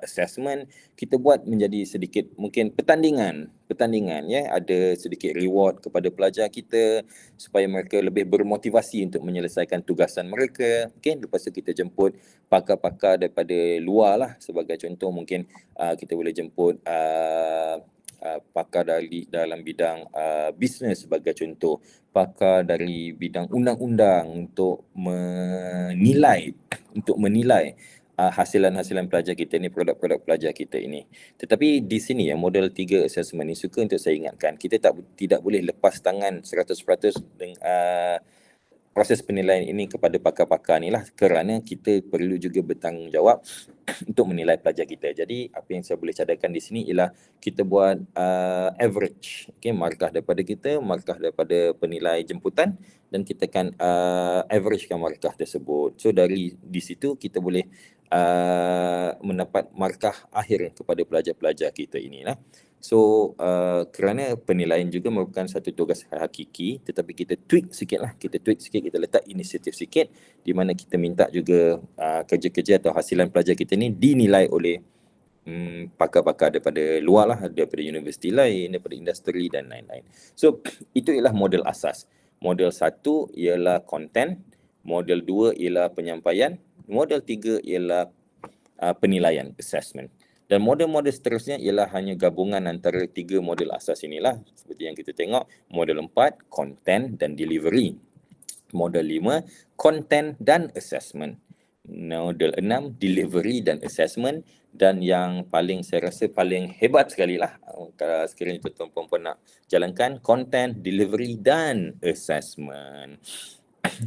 assessment, kita buat menjadi sedikit mungkin pertandingan ya, ada sedikit reward kepada pelajar kita supaya mereka lebih bermotivasi untuk menyelesaikan tugasan mereka. Okay, lepas tu kita jemput pakar-pakar daripada luar lah. Sebagai contoh mungkin kita boleh jemput pakar dalam bidang bisnes sebagai contoh, pakar dari bidang undang-undang untuk menilai hasilan-hasilan pelajar kita ni, produk-produk pelajar kita ini. Tetapi di sini ya, model 3 assessment ni suka untuk saya ingatkan, kita tidak boleh lepas tangan 100% dengan proses penilaian ini kepada pakar-pakar ni lah, kerana kita perlu juga bertanggungjawab untuk menilai pelajar kita. Jadi apa yang saya boleh cadangkan di sini ialah kita buat average, okay, markah daripada kita, markah daripada penilai jemputan, dan kita akan averagekan markah tersebut. So dari di situ kita boleh mendapat markah akhir kepada pelajar-pelajar kita inilah. So kerana penilaian juga merupakan satu tugas hakiki, tetapi kita tweak sikit, kita letak inisiatif sikit, di mana kita minta juga kerja-kerja atau hasilan pelajar kita ni dinilai oleh pakar-pakar daripada luar lah, daripada universiti lain, daripada industri dan lain-lain. So itu ialah model asas. Model 1 ialah content, model 2 ialah penyampaian, model 3 ialah penilaian, assessment. Dan model-model seterusnya ialah hanya gabungan antara 3 model asas inilah. Seperti yang kita tengok, model 4, content dan delivery. Model 5, content dan assessment. Model 6, delivery dan assessment. Dan yang paling saya rasa paling hebat sekali lah, kalau sekiranya tuan-tuan puan nak jalankan, content, delivery dan assessment.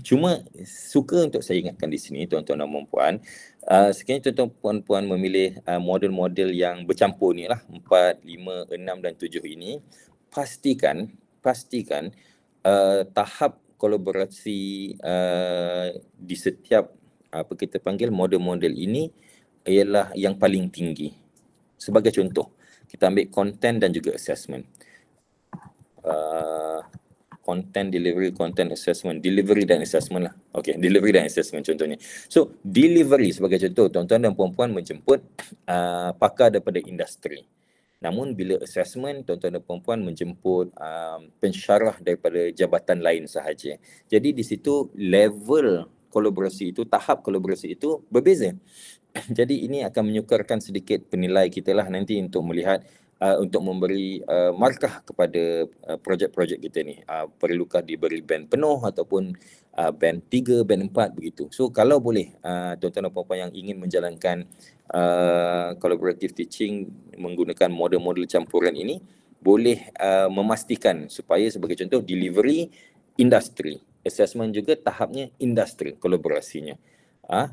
Cuma suka untuk saya ingatkan di sini tuan-tuan dan puan-puan, sekiranya tuan-tuan puan-puan memilih model-model yang bercampur ni lah 4, 5, 6 dan 7 ini, pastikan tahap kolaborasi di setiap apa kita panggil model-model ini ialah yang paling tinggi. Sebagai contoh, kita ambil content dan juga assessment. Content delivery, content assessment, delivery dan assessment lah. Okay, delivery dan assessment contohnya. So, delivery sebagai contoh, tuan-tuan dan puan-puan menjemput pakar daripada industri. Namun bila assessment, tuan-tuan dan puan-puan menjemput pensyarah daripada jabatan lain sahaja. Jadi di situ level kolaborasi itu, tahap kolaborasi itu berbeza. Jadi ini akan menyukarkan sedikit penilai kita lah nanti untuk melihat untuk memberi markah kepada projek-projek kita ni. Perlukah diberi band penuh ataupun band 3, band 4 begitu. So kalau boleh tuan-tuan dan puan-puan yang ingin menjalankan collaborative teaching menggunakan model-model campuran ini, boleh memastikan supaya sebagai contoh delivery industri, assessment juga tahapnya industri kolaborasinya.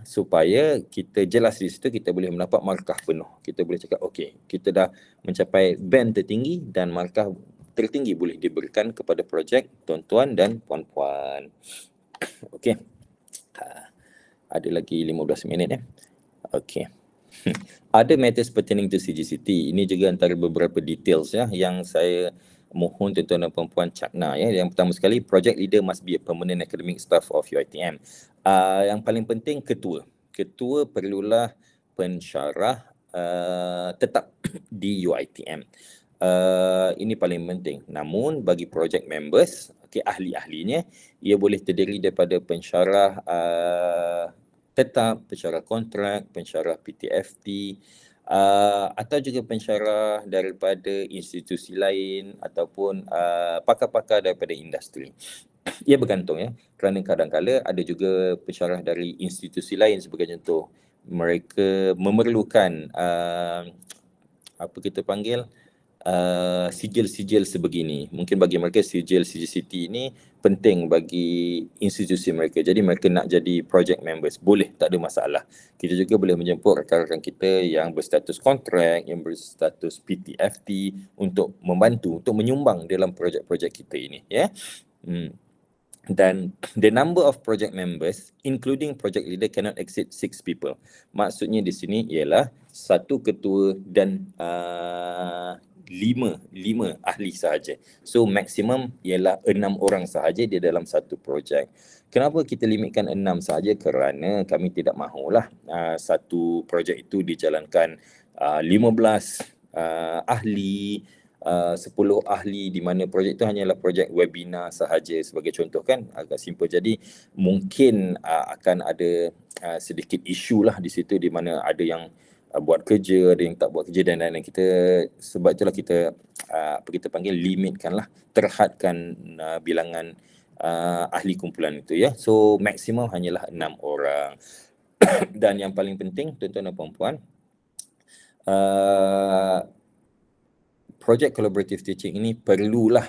Supaya kita jelas di situ, kita boleh mendapat markah penuh. Kita boleh cakap okey, kita dah mencapai band tertinggi dan markah tertinggi boleh diberikan kepada projek tuan-tuan dan puan-puan. Okey. Ada lagi 15 minit Okey. Other matters pertaining to CGCT. Ini juga antara beberapa details yang saya mohon tuan-tuan dan puan-puan cakna Yang pertama sekali, project leader must be a permanent academic staff of UiTM. Yang paling penting ketua. Ketua perlulah pensyarah tetap di UiTM. Ini paling penting. Namun bagi project members, ahli-ahlinya, ia boleh terdiri daripada pensyarah tetap, pensyarah kontrak, pensyarah PTFT, atau juga pensyarah daripada institusi lain ataupun pakar-pakar daripada industri. Ia bergantung kerana kadang-kala ada juga pensyarah dari institusi lain sebagai contoh. Mereka memerlukan apa kita panggil sijil-sijil sebegini. Mungkin bagi mereka sijil CGCT ini penting bagi institusi mereka. Jadi mereka nak jadi project members. Boleh, tak ada masalah. Kita juga boleh menjemput rakan-rakan kita yang berstatus kontrak, yang berstatus PTFT untuk membantu, untuk menyumbang dalam projek-projek kita ini. Dan the number of project members including project leader cannot exceed 6 people. Maksudnya di sini ialah satu ketua dan 5 ahli sahaja. So maksimum ialah 6 orang sahaja di dalam satu projek. Kenapa kita limitkan 6 sahaja? Kerana kami tidak mahulah satu projek itu dijalankan 15 ahli, 10 ahli, di mana projek itu hanyalah projek webinar sahaja sebagai contoh kan, agak simple. Jadi mungkin akan ada sedikit isu lah di situ, di mana ada yang buat kerja, ada yang tak buat kerja dan lain-lain. Kita sebab itulah kita apa kita panggil limitkanlah, terhadkan bilangan ahli kumpulan itu So maksimum hanyalah 6 orang. Dan yang paling penting tuan-tuan dan puan-puan, project collaborative teaching ini perlulah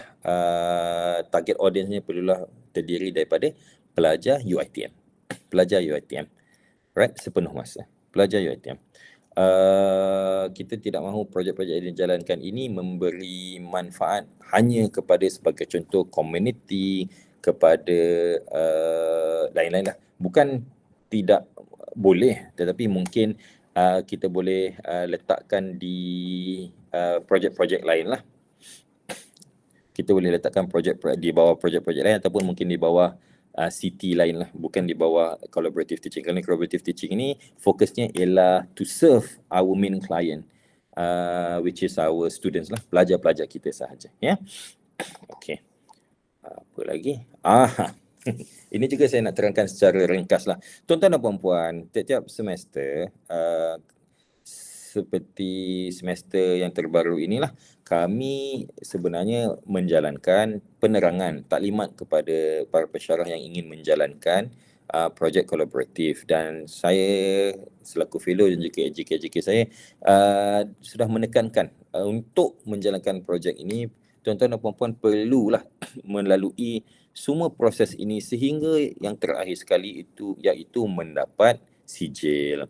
target audience-nya perlulah terdiri daripada pelajar UiTM. Pelajar UiTM. Right, sepenuh masa. Pelajar UiTM. Kita tidak mahu projek-projek yang dijalankan ini memberi manfaat hanya kepada sebagai contoh community, kepada lain-lain lah. Bukan tidak boleh, tetapi mungkin kita boleh letakkan di projek-projek lain lah. Kita boleh letakkan projek di bawah projek-projek lain ataupun mungkin di bawah CT lain lah, bukan di bawah collaborative teaching. Kerana collaborative teaching ini fokusnya ialah to serve our main client, which is our students lah, pelajar-pelajar kita sahaja. Okay. Apa lagi? Ini juga saya nak terangkan secara ringkas lah. Tuan-tuan dan puan-puan, tiap-tiap semester, seperti semester yang terbaru inilah, kami sebenarnya menjalankan penerangan taklimat kepada para pensyarah yang ingin menjalankan projek kolaboratif, dan saya selaku fellow dan juga AJK saya sudah menekankan untuk menjalankan projek ini, tuan-tuan dan puan-puan perlulah melalui semua proses ini sehingga yang terakhir sekali itu iaitu mendapat sijil.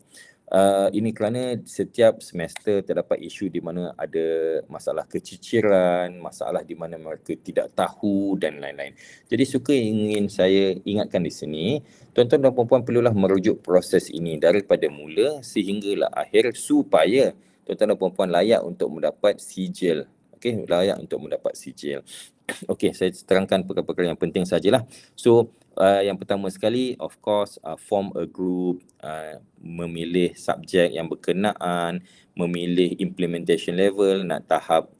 Ini kerana setiap semester terdapat isu di mana ada masalah keciciran, masalah di mana mereka tidak tahu dan lain-lain. Jadi suka ingin saya ingatkan di sini, tuan-tuan dan puan-puan perlulah merujuk proses ini daripada mula sehinggalah akhir supaya tuan-tuan dan puan-puan layak untuk mendapat sijil. Okey, layak untuk mendapat sijil. Okey, saya terangkan perkara-perkara yang penting sajalah. So, yang pertama sekali, of course, form a group, memilih subjek yang berkenaan, memilih implementation level, nak tahap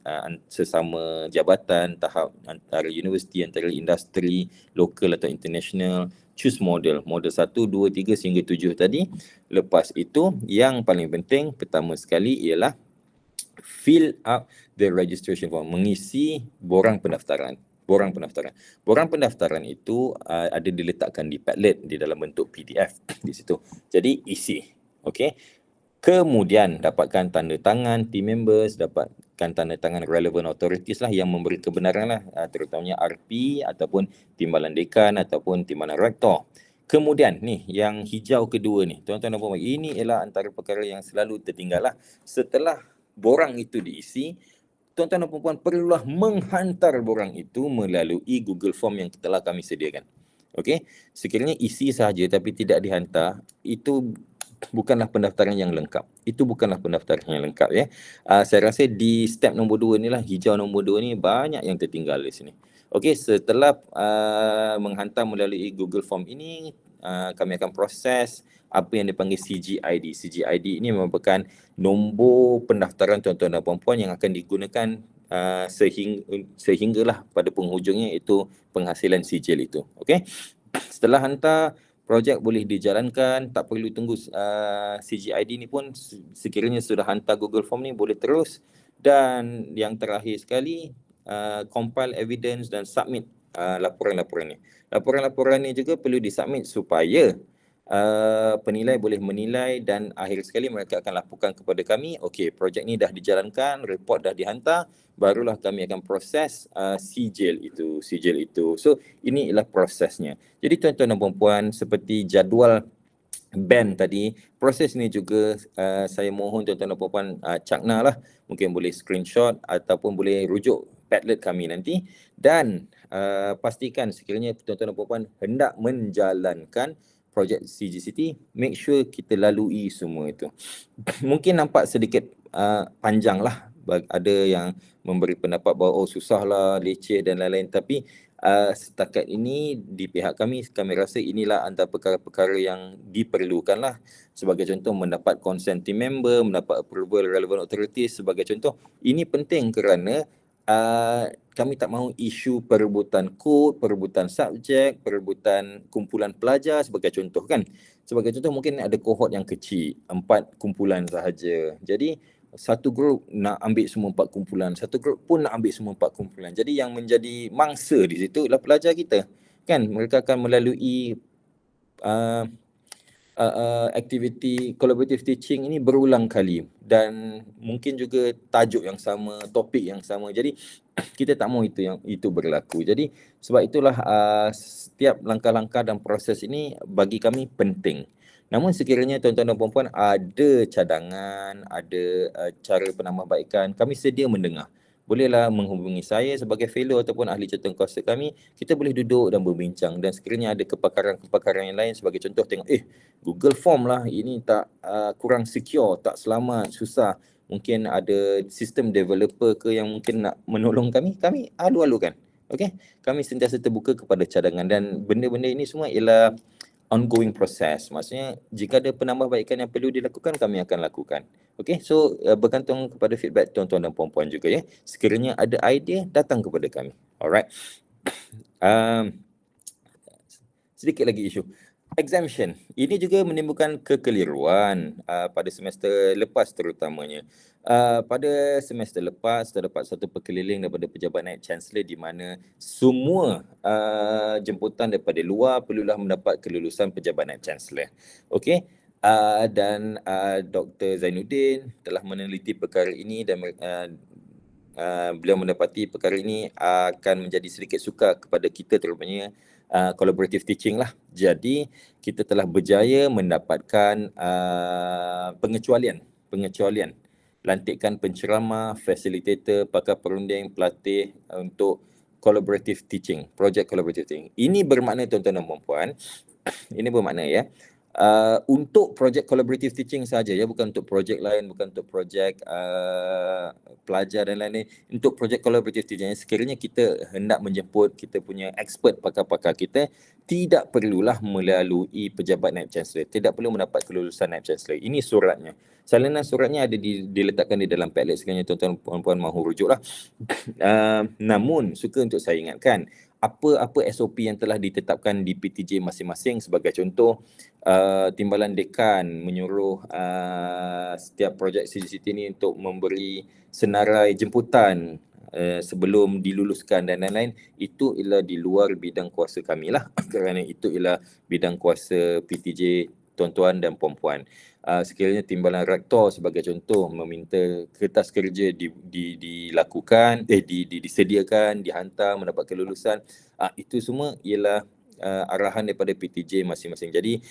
sesama jabatan, tahap antara universiti, antara industri, lokal atau international, choose model 1, 2, 3 sehingga 7 tadi. Lepas itu, yang paling penting pertama sekali ialah fill up the registration form, mengisi borang pendaftaran. Borang pendaftaran itu ada diletakkan di Padlet di dalam bentuk PDF di situ. Jadi isi. Okey. Kemudian dapatkan tanda tangan team members, dapatkan tanda tangan relevant authorities lah yang memberi kebenaran lah, terutamanya RP ataupun timbalan dekan ataupun timbalan rektor. Kemudian ni yang hijau kedua ni, tuan-tuan dan puan-puan, ini ialah antara perkara yang selalu tertinggal lah. Setelah borang itu diisi, tuan-tuan dan puan-puan perlulah menghantar borang itu melalui Google Form yang telah kami sediakan. Okey, sekiranya isi sahaja tapi tidak dihantar, itu bukanlah pendaftaran yang lengkap. Itu bukanlah pendaftaran yang lengkap ya. Saya rasa di step nombor 2 ni lah, hijau nombor 2 ni banyak yang tertinggal di sini. Okey, setelah menghantar melalui Google Form ini, kami akan proses apa yang dipanggil CGID. CGID ini merupakan nombor pendaftaran tuan-tuan dan puan-puan yang akan digunakan sehinggalah pada penghujungnya itu penghasilan sijil itu. Okey. Setelah hantar, projek boleh dijalankan, tak perlu tunggu CGID ni pun, sekiranya sudah hantar Google Form ni boleh terus. Dan yang terakhir sekali, compile evidence dan submit laporan-laporan ni. Laporan-laporan ni juga perlu disubmit supaya penilai boleh menilai dan akhir sekali mereka akan laporkan kepada kami, okey, projek ni dah dijalankan, report dah dihantar, barulah kami akan proses sijil itu. So ini ialah prosesnya. Jadi tuan-tuan dan puan-puan, seperti jadual band tadi, proses ni juga saya mohon tuan-tuan dan puan-puan cakna lah, mungkin boleh screenshot ataupun boleh rujuk Padlet kami nanti, dan pastikan sekiranya tuan-tuan dan puan-puan hendak menjalankan projek CGCT, make sure kita lalui semua itu. Mungkin nampak sedikit panjang lah, ada yang memberi pendapat bahawa susah lah, leceh dan lain-lain, tapi setakat ini di pihak kami rasa inilah antara perkara-perkara yang diperlukan lah. Sebagai contoh, mendapat consent team member, mendapat approval relevant authorities sebagai contoh. Ini penting kerana kami tak mahu isu perebutan kod, perebutan subjek, perebutan kumpulan pelajar sebagai contoh kan. Sebagai contoh, mungkin ada kohort yang kecil, 4 kumpulan sahaja. Jadi satu grup nak ambil semua 4 kumpulan, satu grup pun nak ambil semua 4 kumpulan. Jadi yang menjadi mangsa di situ adalah pelajar kita. Kan mereka akan melalui aktiviti collaborative teaching ini berulang kali dan mungkin juga tajuk yang sama, topik yang sama. Jadi kita tak mahu itu berlaku. Jadi sebab itulah setiap langkah-langkah dan proses ini bagi kami penting. Namun sekiranya tuan-tuan dan puan-puan ada cadangan, ada cara penambahbaikan, kami sedia mendengar. Bolehlah menghubungi saya sebagai fellow ataupun ahli jawatankuasa kami. Kita boleh duduk dan berbincang, dan sekiranya ada kepakaran-kepakaran yang lain, sebagai contoh tengok Google Form lah, ini tak kurang secure, tak selamat, susah. Mungkin ada sistem developer ke yang mungkin nak menolong kami alu-alukan. Okey, kami sentiasa terbuka kepada cadangan, dan benda-benda ini semua ialah ongoing proses. Maksudnya jika ada penambahbaikan yang perlu dilakukan, kami akan lakukan. Okey, so bergantung kepada feedback tuan-tuan dan puan-puan juga ya. Sekiranya ada idea, datang kepada kami. Alright. Sedikit lagi isu exemption. Ini juga menimbulkan kekeliruan pada semester lepas terutamanya. Pada semester lepas terdapat satu perkeliling daripada Pejabat Naib Chancellor di mana semua jemputan daripada luar perlulah mendapat kelulusan Pejabat Naib Chancellor. Okey. Dan Dr. Zainuddin telah meneliti perkara ini dan beliau mendapati perkara ini akan menjadi sedikit sukar kepada kita, terutamanya collaborative teaching lah. Jadi kita telah berjaya mendapatkan pengecualian, lantikan penceramah, facilitator, pakar perunding, pelatih untuk collaborative teaching, project collaborative teaching. Ini bermakna tuan-tuan dan puan-puan, ini bermakna ya, untuk projek collaborative teaching saja ya, bukan untuk projek lain, bukan untuk projek pelajar dan lain-lain. Untuk projek collaborative teaching, sekiranya kita hendak menjemput kita punya expert, pakar-pakar kita, tidak perlulah melalui pejabat Naib Chancellor, tidak perlu mendapat kelulusan Naib Chancellor. Ini suratnya. Salinan suratnya ada diletakkan di dalam Padlet, sekiranya tuan-tuan puan-puan mahu rujuklah. Namun suka untuk saya ingatkan, apa-apa SOP yang telah ditetapkan di PTJ masing-masing. Sebagai contoh, Timbalan Dekan menyuruh setiap projek CGCT ini untuk memberi senarai jemputan sebelum diluluskan dan lain-lain. Itu ialah di luar bidang kuasa kami lah kerana itu ialah bidang kuasa PTJ tuan-tuan dan puan-puan. Sekiranya Timbalan Rektor sebagai contoh meminta kertas kerja dilakukan, disediakan, dihantar, mendapat kelulusan, itu semua ialah arahan daripada PTJ masing-masing. Jadi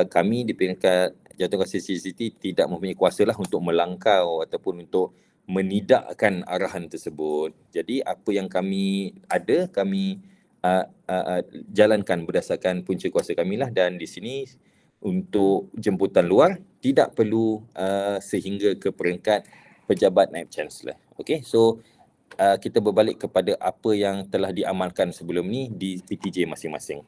kami di peringkat Jawatankuasa CGCT tidak mempunyai kuasa lah untuk melangkau ataupun untuk menidakkan arahan tersebut. Jadi apa yang kami ada, kami jalankan berdasarkan punca kuasa kami lah. Dan di sini untuk jemputan luar tidak perlu sehingga ke peringkat pejabat Naib Chancellor. Okey, so kita berbalik kepada apa yang telah diamalkan sebelum ni di PTJ masing-masing.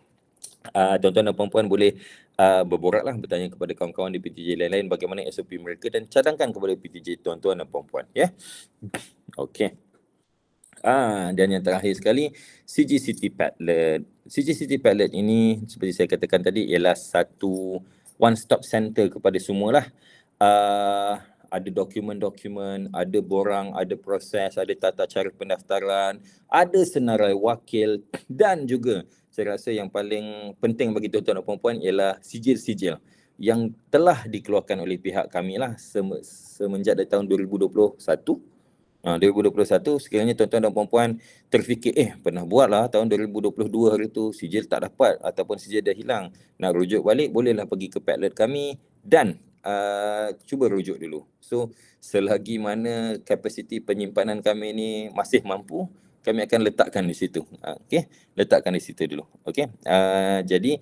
Tuan-tuan dan puan-puan boleh berboraklah, bertanya kepada kawan-kawan di PTJ lain-lain bagaimana SOP mereka dan cadangkan kepada PTJ tuan-tuan dan puan-puan, ya. Okey. Dan yang terakhir sekali, CGCT Padlet. CGCT Padlet ini seperti saya katakan tadi ialah satu one-stop center kepada semualah. Ada dokumen-dokumen, ada borang, ada proses, ada tata cara pendaftaran, ada senarai wakil dan juga saya rasa yang paling penting bagi tuan-tuan dan puan-puan ialah sijil-sijil yang telah dikeluarkan oleh pihak kami lah semenjak dari tahun 2021. 2021, sekiranya tuan-tuan dan puan-puan terfikir pernah buat lah tahun 2022 hari tu, sijil tak dapat ataupun sijil dah hilang, nak rujuk balik, bolehlah pergi ke Padlet kami dan cuba rujuk dulu. So selagi mana kapasiti penyimpanan kami ni masih mampu, kami akan letakkan di situ. Okey, letakkan di situ dulu. Okey. Jadi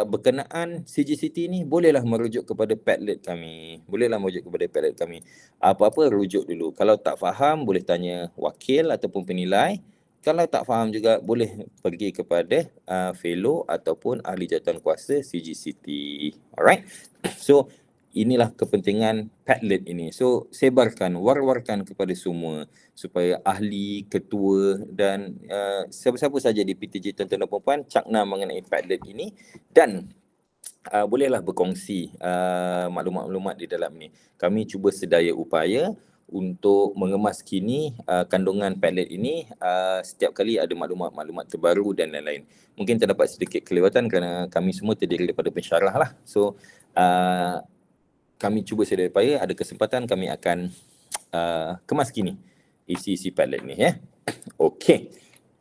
berkenaan CGCT ni bolehlah merujuk kepada Padlet kami. Apa-apa rujuk dulu. Kalau tak faham boleh tanya wakil ataupun penilai. Kalau tak faham juga boleh pergi kepada fellow ataupun ahli jawatankuasa CGCT. Alright. So inilah kepentingan Padlet ini. So sebarkan, war-warkan kepada semua supaya ahli, ketua dan siapa-siapa saja di PTJ tuan-tuan dan puan-puan cakna mengenai Padlet ini dan bolehlah berkongsi maklumat-maklumat di dalam ni. Kami cuba sedaya upaya untuk mengemas kini kandungan Padlet ini. Setiap kali ada maklumat-maklumat terbaru dan lain-lain. Mungkin terdapat sedikit kelewatan kerana kami semua terdiri daripada pensyarah lah. So kami cuba sedaya upaya, ada kesempatan kami akan kemas kini isi Padlet ni, ya. Okey.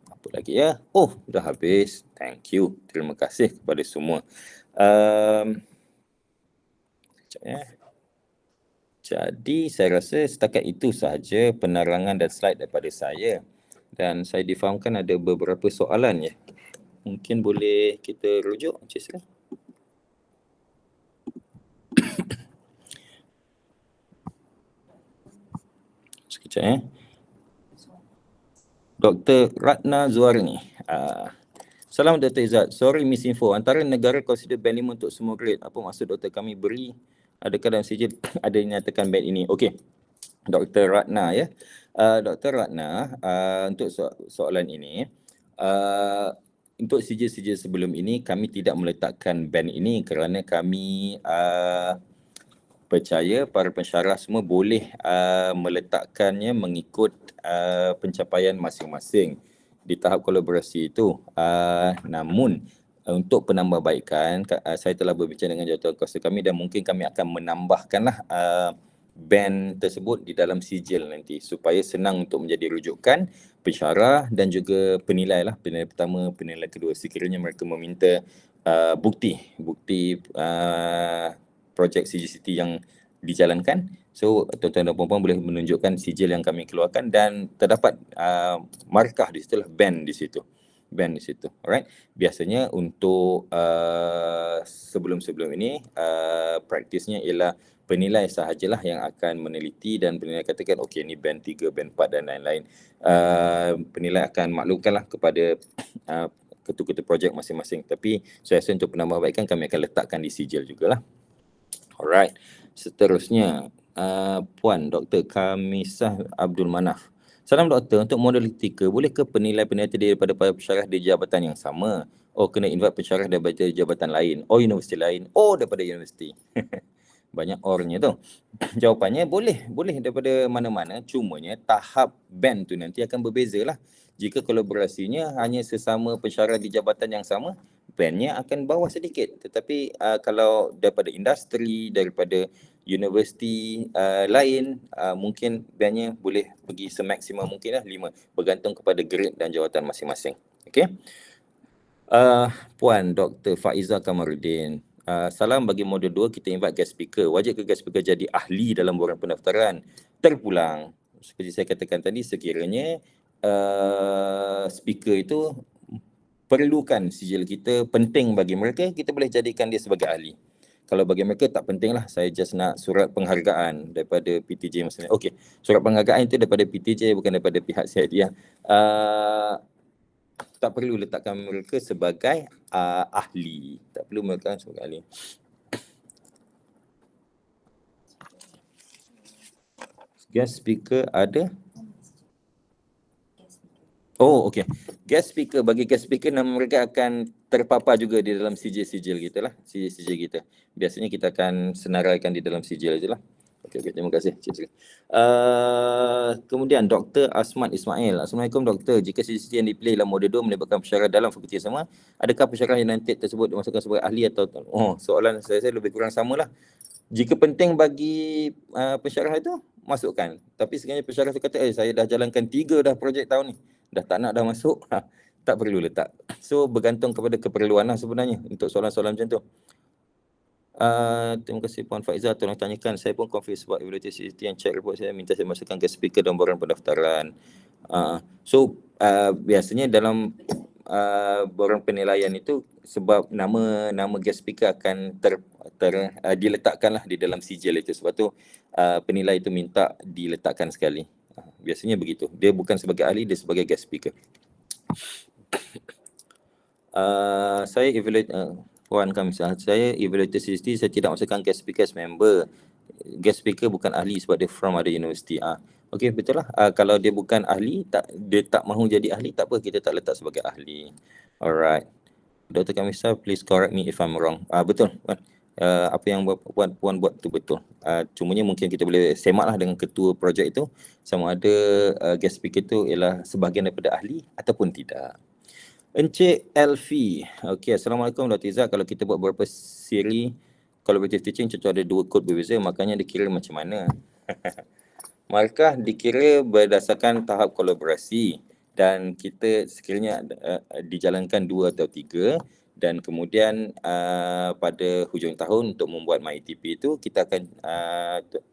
Apa lagi ya? Oh, dah habis. Thank you. Terima kasih kepada semua. Sekejap ya. Jadi saya rasa setakat itu sahaja penerangan dan slide daripada saya. Dan saya difahamkan ada beberapa soalan ya. Mungkin boleh kita rujuk, Encik Sri. Sekejap ya. Dr. Ratna Zuarni. Salam Dr. Izzat. Sorry misinfo. Antara negara consider band 5 untuk semua grade. Apa maksud doktor kami beri? Adakah dalam sijil ada dinyatakan band ini? Okey. Dr. Ratna ya. Dr. Ratna, untuk soalan ini, untuk sijil-sijil sebelum ini kami tidak meletakkan band ini kerana kami percaya para pensyarah semua boleh meletakkannya mengikut pencapaian masing-masing di tahap kolaborasi itu. Namun untuk penambahbaikan, saya telah berbincang dengan jawatankuasa kami dan mungkin kami akan menambahkanlah band tersebut di dalam sijil nanti supaya senang untuk menjadi rujukan pensyarah dan juga penilai lah, penilai pertama, penilai kedua sekiranya mereka meminta bukti projek CGCT yang dijalankan. So tuan-tuan dan puan-puan boleh menunjukkan sijil yang kami keluarkan dan terdapat markah di situ lah, band di situ. Alright. Biasanya untuk sebelum-sebelum ini praktisnya ialah penilai sahajalah yang akan meneliti dan penilai katakan okey ni band 3, band 4 dan lain-lain. Penilai akan maklumkanlah kepada ketua-ketua projek masing-masing. Tapi saya rasa untuk penambahbaikan kami akan letakkan di sijil jugalah. Alright. Seterusnya Puan Dr. Kamisah Abdul Manaf. Salam doktor, untuk modul etika, bolehkah penilai-penilai terdiri daripada para pensyarah di jabatan yang sama? Oh, kena invite pensyarah daripada jabatan lain. Oh, universiti lain. Oh, daripada universiti. Banyak orangnya tu. Jawapannya boleh daripada mana-mana. Cumanya tahap band tu nanti akan berbeza lah. Jika kolaborasinya hanya sesama pensyarah di jabatan yang sama, bandnya akan bawah sedikit. Tetapi kalau daripada industri, daripada universiti lain, mungkin bandnya boleh pergi semaksimum mungkin lah 5, bergantung kepada grade dan jawatan masing-masing. Okey. Puan Dr. Faiza Kamaruddin. Salam, bagi modul 2 kita invite guest speaker. Wajib ke guest speaker jadi ahli dalam borang pendaftaran? Terpulang. Seperti saya katakan tadi, sekiranya speaker itu perlukan sijil kita, penting bagi mereka, kita boleh jadikan dia sebagai ahli. Kalau bagi mereka tak penting lah, saya just nak surat penghargaan daripada PTJ maksudnya. Okey, surat penghargaan itu daripada PTJ, bukan daripada pihak CID. Tak perlu letakkan mereka sebagai ahli. Tak perlu meletakkan sebagai ahli. Guest speaker ada? Oh, okey. Guest speaker, bagi guest speaker nama mereka akan terpapar juga di dalam sijil-sijil kita lah. Sijil-sijil kita. Biasanya kita akan senaraikan di dalam sijil je lah. Okey, terima kasih. Kemudian Dr. Asmat Ismail. Assalamualaikum doktor. Jika sijil yang dipilih dalam modul 2 melibatkan pensyarah dalam fakulti yang sama, adakah pensyarah yang nanti tersebut dimasukkan sebagai ahli atau soalan saya lebih kurang samalah. Jika penting bagi pensyarah itu, masukkan. Tapi sekiranya pensyarah itu kata, saya dah jalankan 3 dah projek tahun ni, dah tak nak dah masuk, tak perlu letak. So bergantung kepada keperluan lah sebenarnya untuk soalan-soalan macam tu. Terima kasih Puan Faiza, tolong tanyakan, saya pun confused sebab evaluator CCT yang check report saya minta saya masukkan guest speaker dalam borang pendaftaran. Biasanya dalam borang penilaian itu, sebab nama guest speaker akan diletakkanlah di dalam sijil itu. Sebab tu penilai itu minta diletakkan sekali. Biasanya begitu. Dia bukan sebagai ahli, dia sebagai guest speaker. Saya evaluate Puan Kamisah, saya evaluator CCT, saya tidak masukkan guest speaker as member. Guest speaker bukan ahli sebab dia from ada universiti. Okey, betul lah. Kalau dia bukan ahli, dia tak mahu jadi ahli, tak apa, kita tak letak sebagai ahli. Alright. Dr. Kamisah, please correct me if I'm wrong. Betul. Apa yang Puan buat tu betul. Cumanya mungkin kita boleh semaklah dengan ketua projek itu sama ada guest speaker itu ialah sebahagian daripada ahli ataupun tidak. Encik Elfi. Okey, Assalamualaikum Dr. Izzat. Kalau kita buat beberapa siri collaborative teaching, contoh ada 2 kod berbeza, makanya dikira macam mana? Markah dikira berdasarkan tahap kolaborasi dan kita sekiranya dijalankan 2 atau 3 dan kemudian pada hujung tahun untuk membuat MyETP itu, kita akan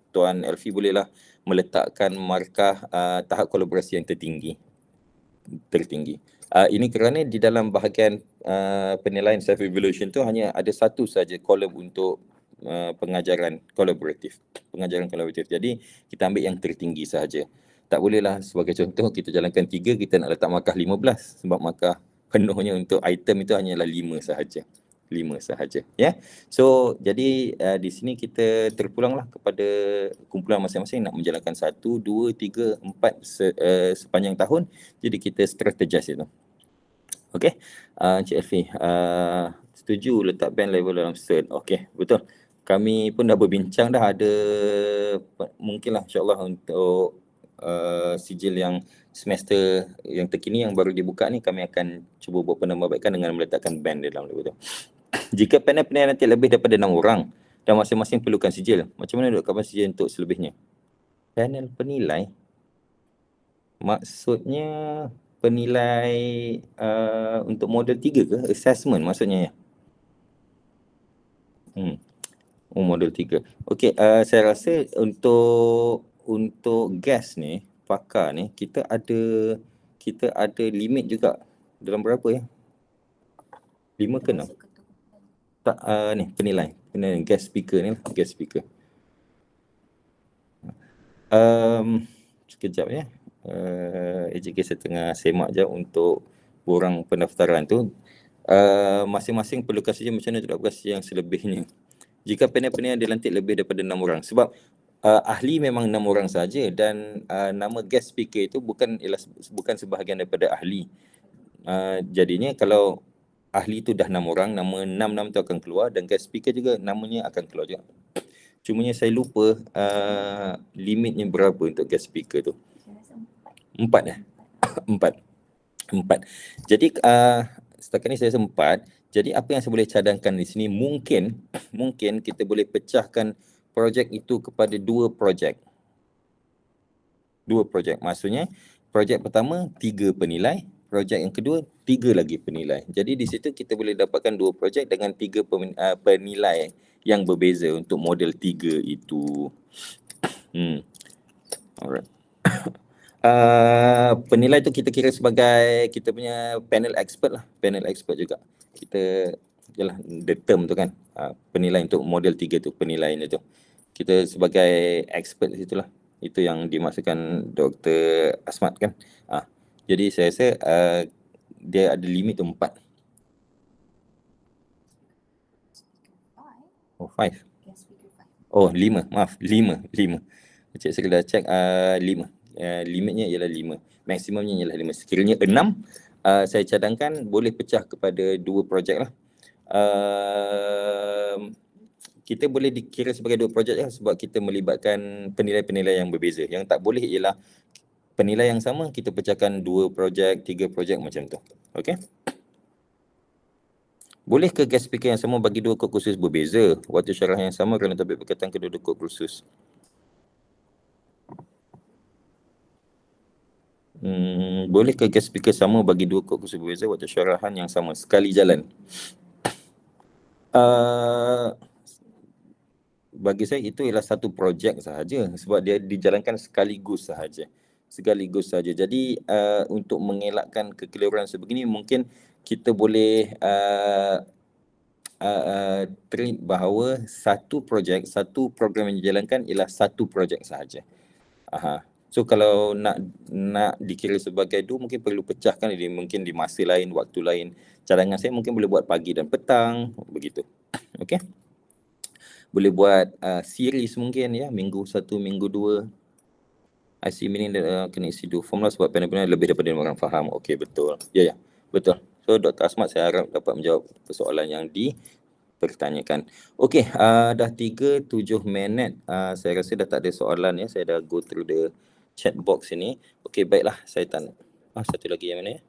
Tuan Elfi bolehlah meletakkan markah tahap kolaborasi yang tertinggi. Ini kerana di dalam bahagian penilaian self-evaluation tu hanya ada satu saja kolom untuk pengajaran kolaboratif. Jadi kita ambil yang tertinggi sahaja. Tak bolehlah sebagai contoh kita jalankan 3, kita nak letak markah 15 sebab markah penuhnya untuk item itu hanyalah 5 sahaja. 5 sahaja, ya. So jadi di sini kita terpulanglah kepada kumpulan masing-masing nak menjalankan 1, 2, 3, 4 sepanjang tahun. Jadi kita strategize itu. Okey. Encik Elfi, setuju letak band level dalam cert. Okey, betul. Kami pun dah berbincang dah, ada mungkinlah insya-Allah untuk sijil yang semester yang terkini yang baru dibuka ni, kami akan cuba buat penambahbaikan dengan meletakkan band di dalam level tu. Jika panel penilaian nanti lebih daripada 6 orang, dan masing-masing perlukan sijil. Macam mana dok kapan sijil untuk selebihnya? Panel penilai, maksudnya penilai untuk model 3 ke? Assessment maksudnya ya? Model 3. Okey, saya rasa untuk gas ni, pakar ni, kita ada limit juga. Dalam berapa ya? 5 ke 6? Tak, ni penilai gas speaker ni lah, gas speaker. Sekejap ya. AJK saya tengah semak je untuk borang pendaftaran tu. Masing-masing perlukan saja macam mana untuk dapatkan yang selebihnya. Jika panel-panel dilantik lebih daripada 6 orang, sebab ahli memang 6 orang saja, dan nama guest speaker itu bukan sebahagian daripada ahli. Jadinya kalau ahli tu dah 6 orang, nama 6 tu akan keluar, dan guest speaker juga namanya akan keluar juga. Cumanya saya lupa limitnya berapa untuk guest speaker tu. 4 ya? 4. Jadi setakat ni saya rasa 4. Jadi apa yang saya boleh cadangkan di sini, mungkin kita boleh pecahkan projek itu kepada 2 projek. 2 projek. Maksudnya projek pertama 3 penilai, projek yang kedua 3 lagi penilai. Jadi di situ kita boleh dapatkan 2 projek dengan 3 penilai yang berbeza untuk model 3 itu. Alright. Penilai tu kita kira sebagai kita punya panel expert lah. Panel expert juga. Kita, yalah, the term tu kan. Penilai untuk model 3 tu, penilaian itu. Kita sebagai expert di situ lah. Itu yang dimaksudkan Dr. Asmat kan. Jadi saya rasa dia ada limit tu 4. Oh, 5. Oh, 5. Maaf, 5. Cik saya dah check 5. Limitnya ialah 5. Maksimumnya ialah 5. Sekiranya 6, saya cadangkan boleh pecah kepada 2 projek lah. Kita boleh dikira sebagai 2 projek lah sebab kita melibatkan penilai-penilai yang berbeza. Yang tak boleh ialah penilai yang sama, kita pecahkan 2 projek, 3 projek macam tu. Okey? Boleh ke guest speaker yang sama bagi 2 kod khusus berbeza? Waktu syarah yang sama kerana topik berkaitan kedua-dua kod khusus. Boleh ke guest speaker sama bagi 2 kod khusus berbeza waktu syarahan yang sama sekali jalan? Bagi saya itu ialah satu projek sahaja sebab dia dijalankan sekaligus sahaja. Jadi untuk mengelakkan kekeliruan sebegini, mungkin kita boleh treat bahawa satu projek, satu program yang dijalankan ialah satu projek sahaja. So kalau nak dikira sebagai 2, mungkin perlu pecahkan dia mungkin di masa lain, waktu lain. Cadangan saya mungkin boleh buat pagi dan petang, begitu. Okey. Boleh buat series mungkin ya, minggu 1, minggu 2. IC meaning kena isi 2 form lah sebab panel-panel lebih daripada orang faham. Okey, betul. Ya, betul. So Dr. Asmat saya harap dapat menjawab persoalan yang dipertanyakan. Okey, dah 37 minit. Saya rasa dah tak ada soalan ya. Saya dah go through the chat box ini. Okey, baiklah, saya tanya. Satu lagi yang mana ya?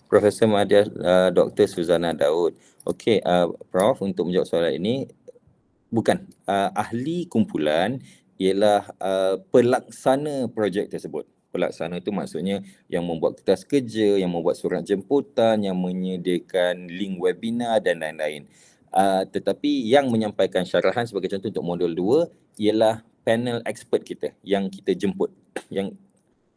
Profesor Madya Dr. Suzana Daud. Okey, Prof, untuk menjawab soalan ini, bukan. Ahli kumpulan ialah pelaksana projek tersebut. Pelaksana itu maksudnya yang membuat kertas kerja, yang membuat surat jemputan, yang menyediakan link webinar dan lain-lain. Tetapi yang menyampaikan syarahan sebagai contoh untuk modul 2 ialah panel expert kita yang kita jemput, yang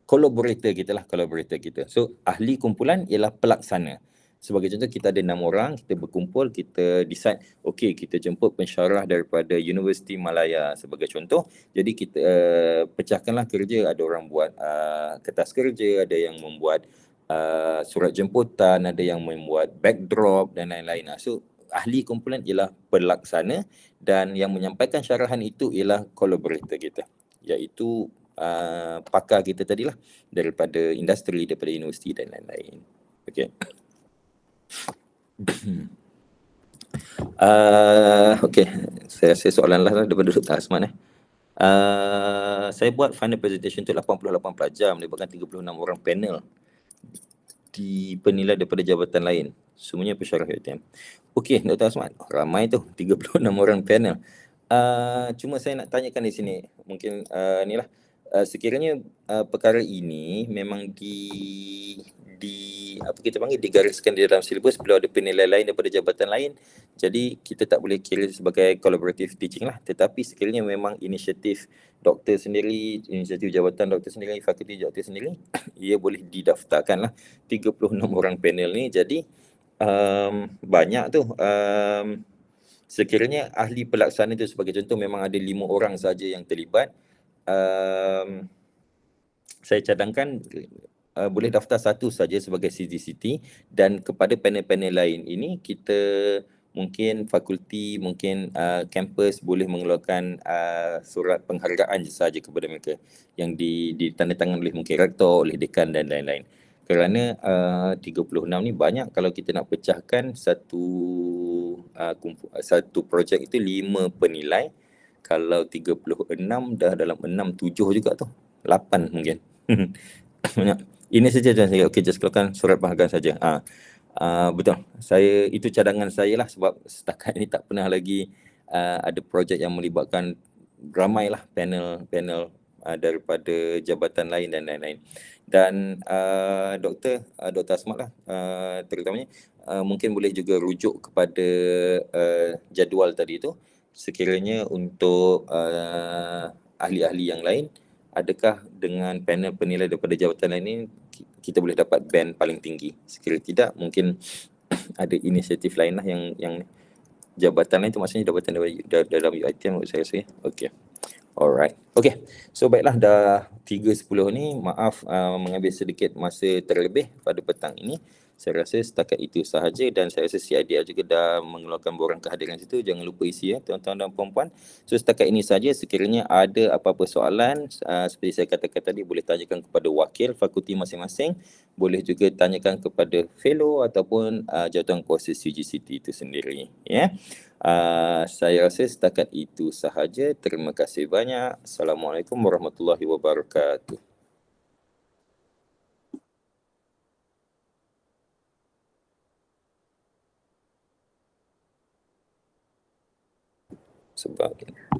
collaborator kita. So ahli kumpulan ialah pelaksana. Sebagai contoh, kita ada 6 orang, kita berkumpul, kita decide, okey, kita jemput pensyarah daripada Universiti Malaya sebagai contoh. Jadi kita pecahkanlah kerja, ada orang buat kertas kerja, ada yang membuat surat jemputan, ada yang membuat backdrop dan lain-lain. So ahli kumpulan ialah pelaksana dan yang menyampaikan syarahan itu ialah collaborator kita, iaitu pakar kita tadilah daripada industri, daripada universiti dan lain-lain. Okey. Okey, saya rasa soalan lah daripada Dr. Asman. Saya buat final presentation tu 88 pelajar melibatkan 36 orang panel. dipenilai daripada jabatan lain. Semuanya pesyarah UiTM. Okey, Dr. Asmat, ramai tu, 36 orang panel. Cuma saya nak tanyakan di sini, mungkin inilah, sekiranya perkara ini memang apa kita panggil, digariskan di dalam silibus, beliau ada penilai lain daripada jabatan lain, jadi kita tak boleh kira sebagai collaborative teaching lah. Tetapi sekiranya memang inisiatif doktor sendiri, inisiatif jabatan doktor sendiri, fakulti doktor sendiri, ia boleh didaftarkan lah 36 orang panel ni. Jadi banyak tu. Sekiranya ahli pelaksana itu sebagai contoh memang ada 5 orang saja yang terlibat, saya cadangkan boleh daftar satu saja sebagai CGCT, dan kepada panel-panel lain ini kita mungkin fakulti, mungkin kampus boleh mengeluarkan surat penghargaan saja kepada mereka yang ditandatangani oleh mungkin rektor, oleh dekan dan lain-lain. Kerana 36 ni banyak. Kalau kita nak pecahkan satu projek itu 5 penilai, kalau 36 dah dalam 6-7 juga tu, 8 mungkin. Banyak. Ini saja tuan saya. Okey, just keluarkan surat penghargaan saja. Betul. Itu cadangan saya lah, sebab setakat ini tak pernah lagi ada projek yang melibatkan ramai lah panel daripada jabatan lain dan lain-lain. Dan Dr. Asmat lah terutamanya mungkin boleh juga rujuk kepada jadual tadi tu, sekiranya untuk ahli-ahli yang lain, adakah dengan panel penilai daripada jabatan lain ini kita boleh dapat band paling tinggi. Sekiranya tidak, mungkin ada inisiatif lain lah yang jabatan lain tu, maksudnya jabatan dalam UiTM saya rasa. Okey. Alright. Okay. So baiklah, dah 3.10 ni. Maaf mengambil sedikit masa terlebih pada petang ini. Saya rasa setakat itu sahaja, dan saya rasa CIDR juga dah mengeluarkan borang kehadiran situ. Jangan lupa isi ya tuan-tuan dan puan-puan. So setakat ini saja. Sekiranya ada apa-apa soalan, seperti saya katakan tadi, boleh tanyakan kepada wakil fakulti masing-masing. Boleh juga tanyakan kepada fellow ataupun jawatan kuasa CGCT itu sendiri. Ya. Saya rasa setakat itu sahaja. Terima kasih banyak. Assalamualaikum warahmatullahi wabarakatuh.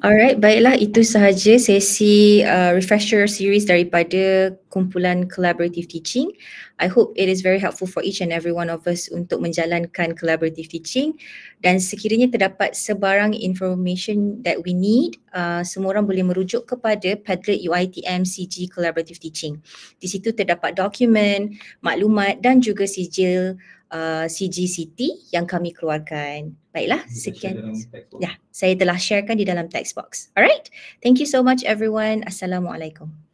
Alright, baiklah, itu sahaja sesi refresher series daripada kumpulan collaborative teaching. I hope it is very helpful for each and every one of us untuk menjalankan collaborative teaching, dan sekiranya terdapat sebarang information that we need, semua orang boleh merujuk kepada Padlet UiTM CG Collaborative Teaching. Di situ terdapat dokumen, maklumat dan juga sijil CGCT yang kami keluarkan. Baiklah, sekian. Ya, saya telah sharekan di dalam text box. Alright, thank you so much everyone. Assalamualaikum.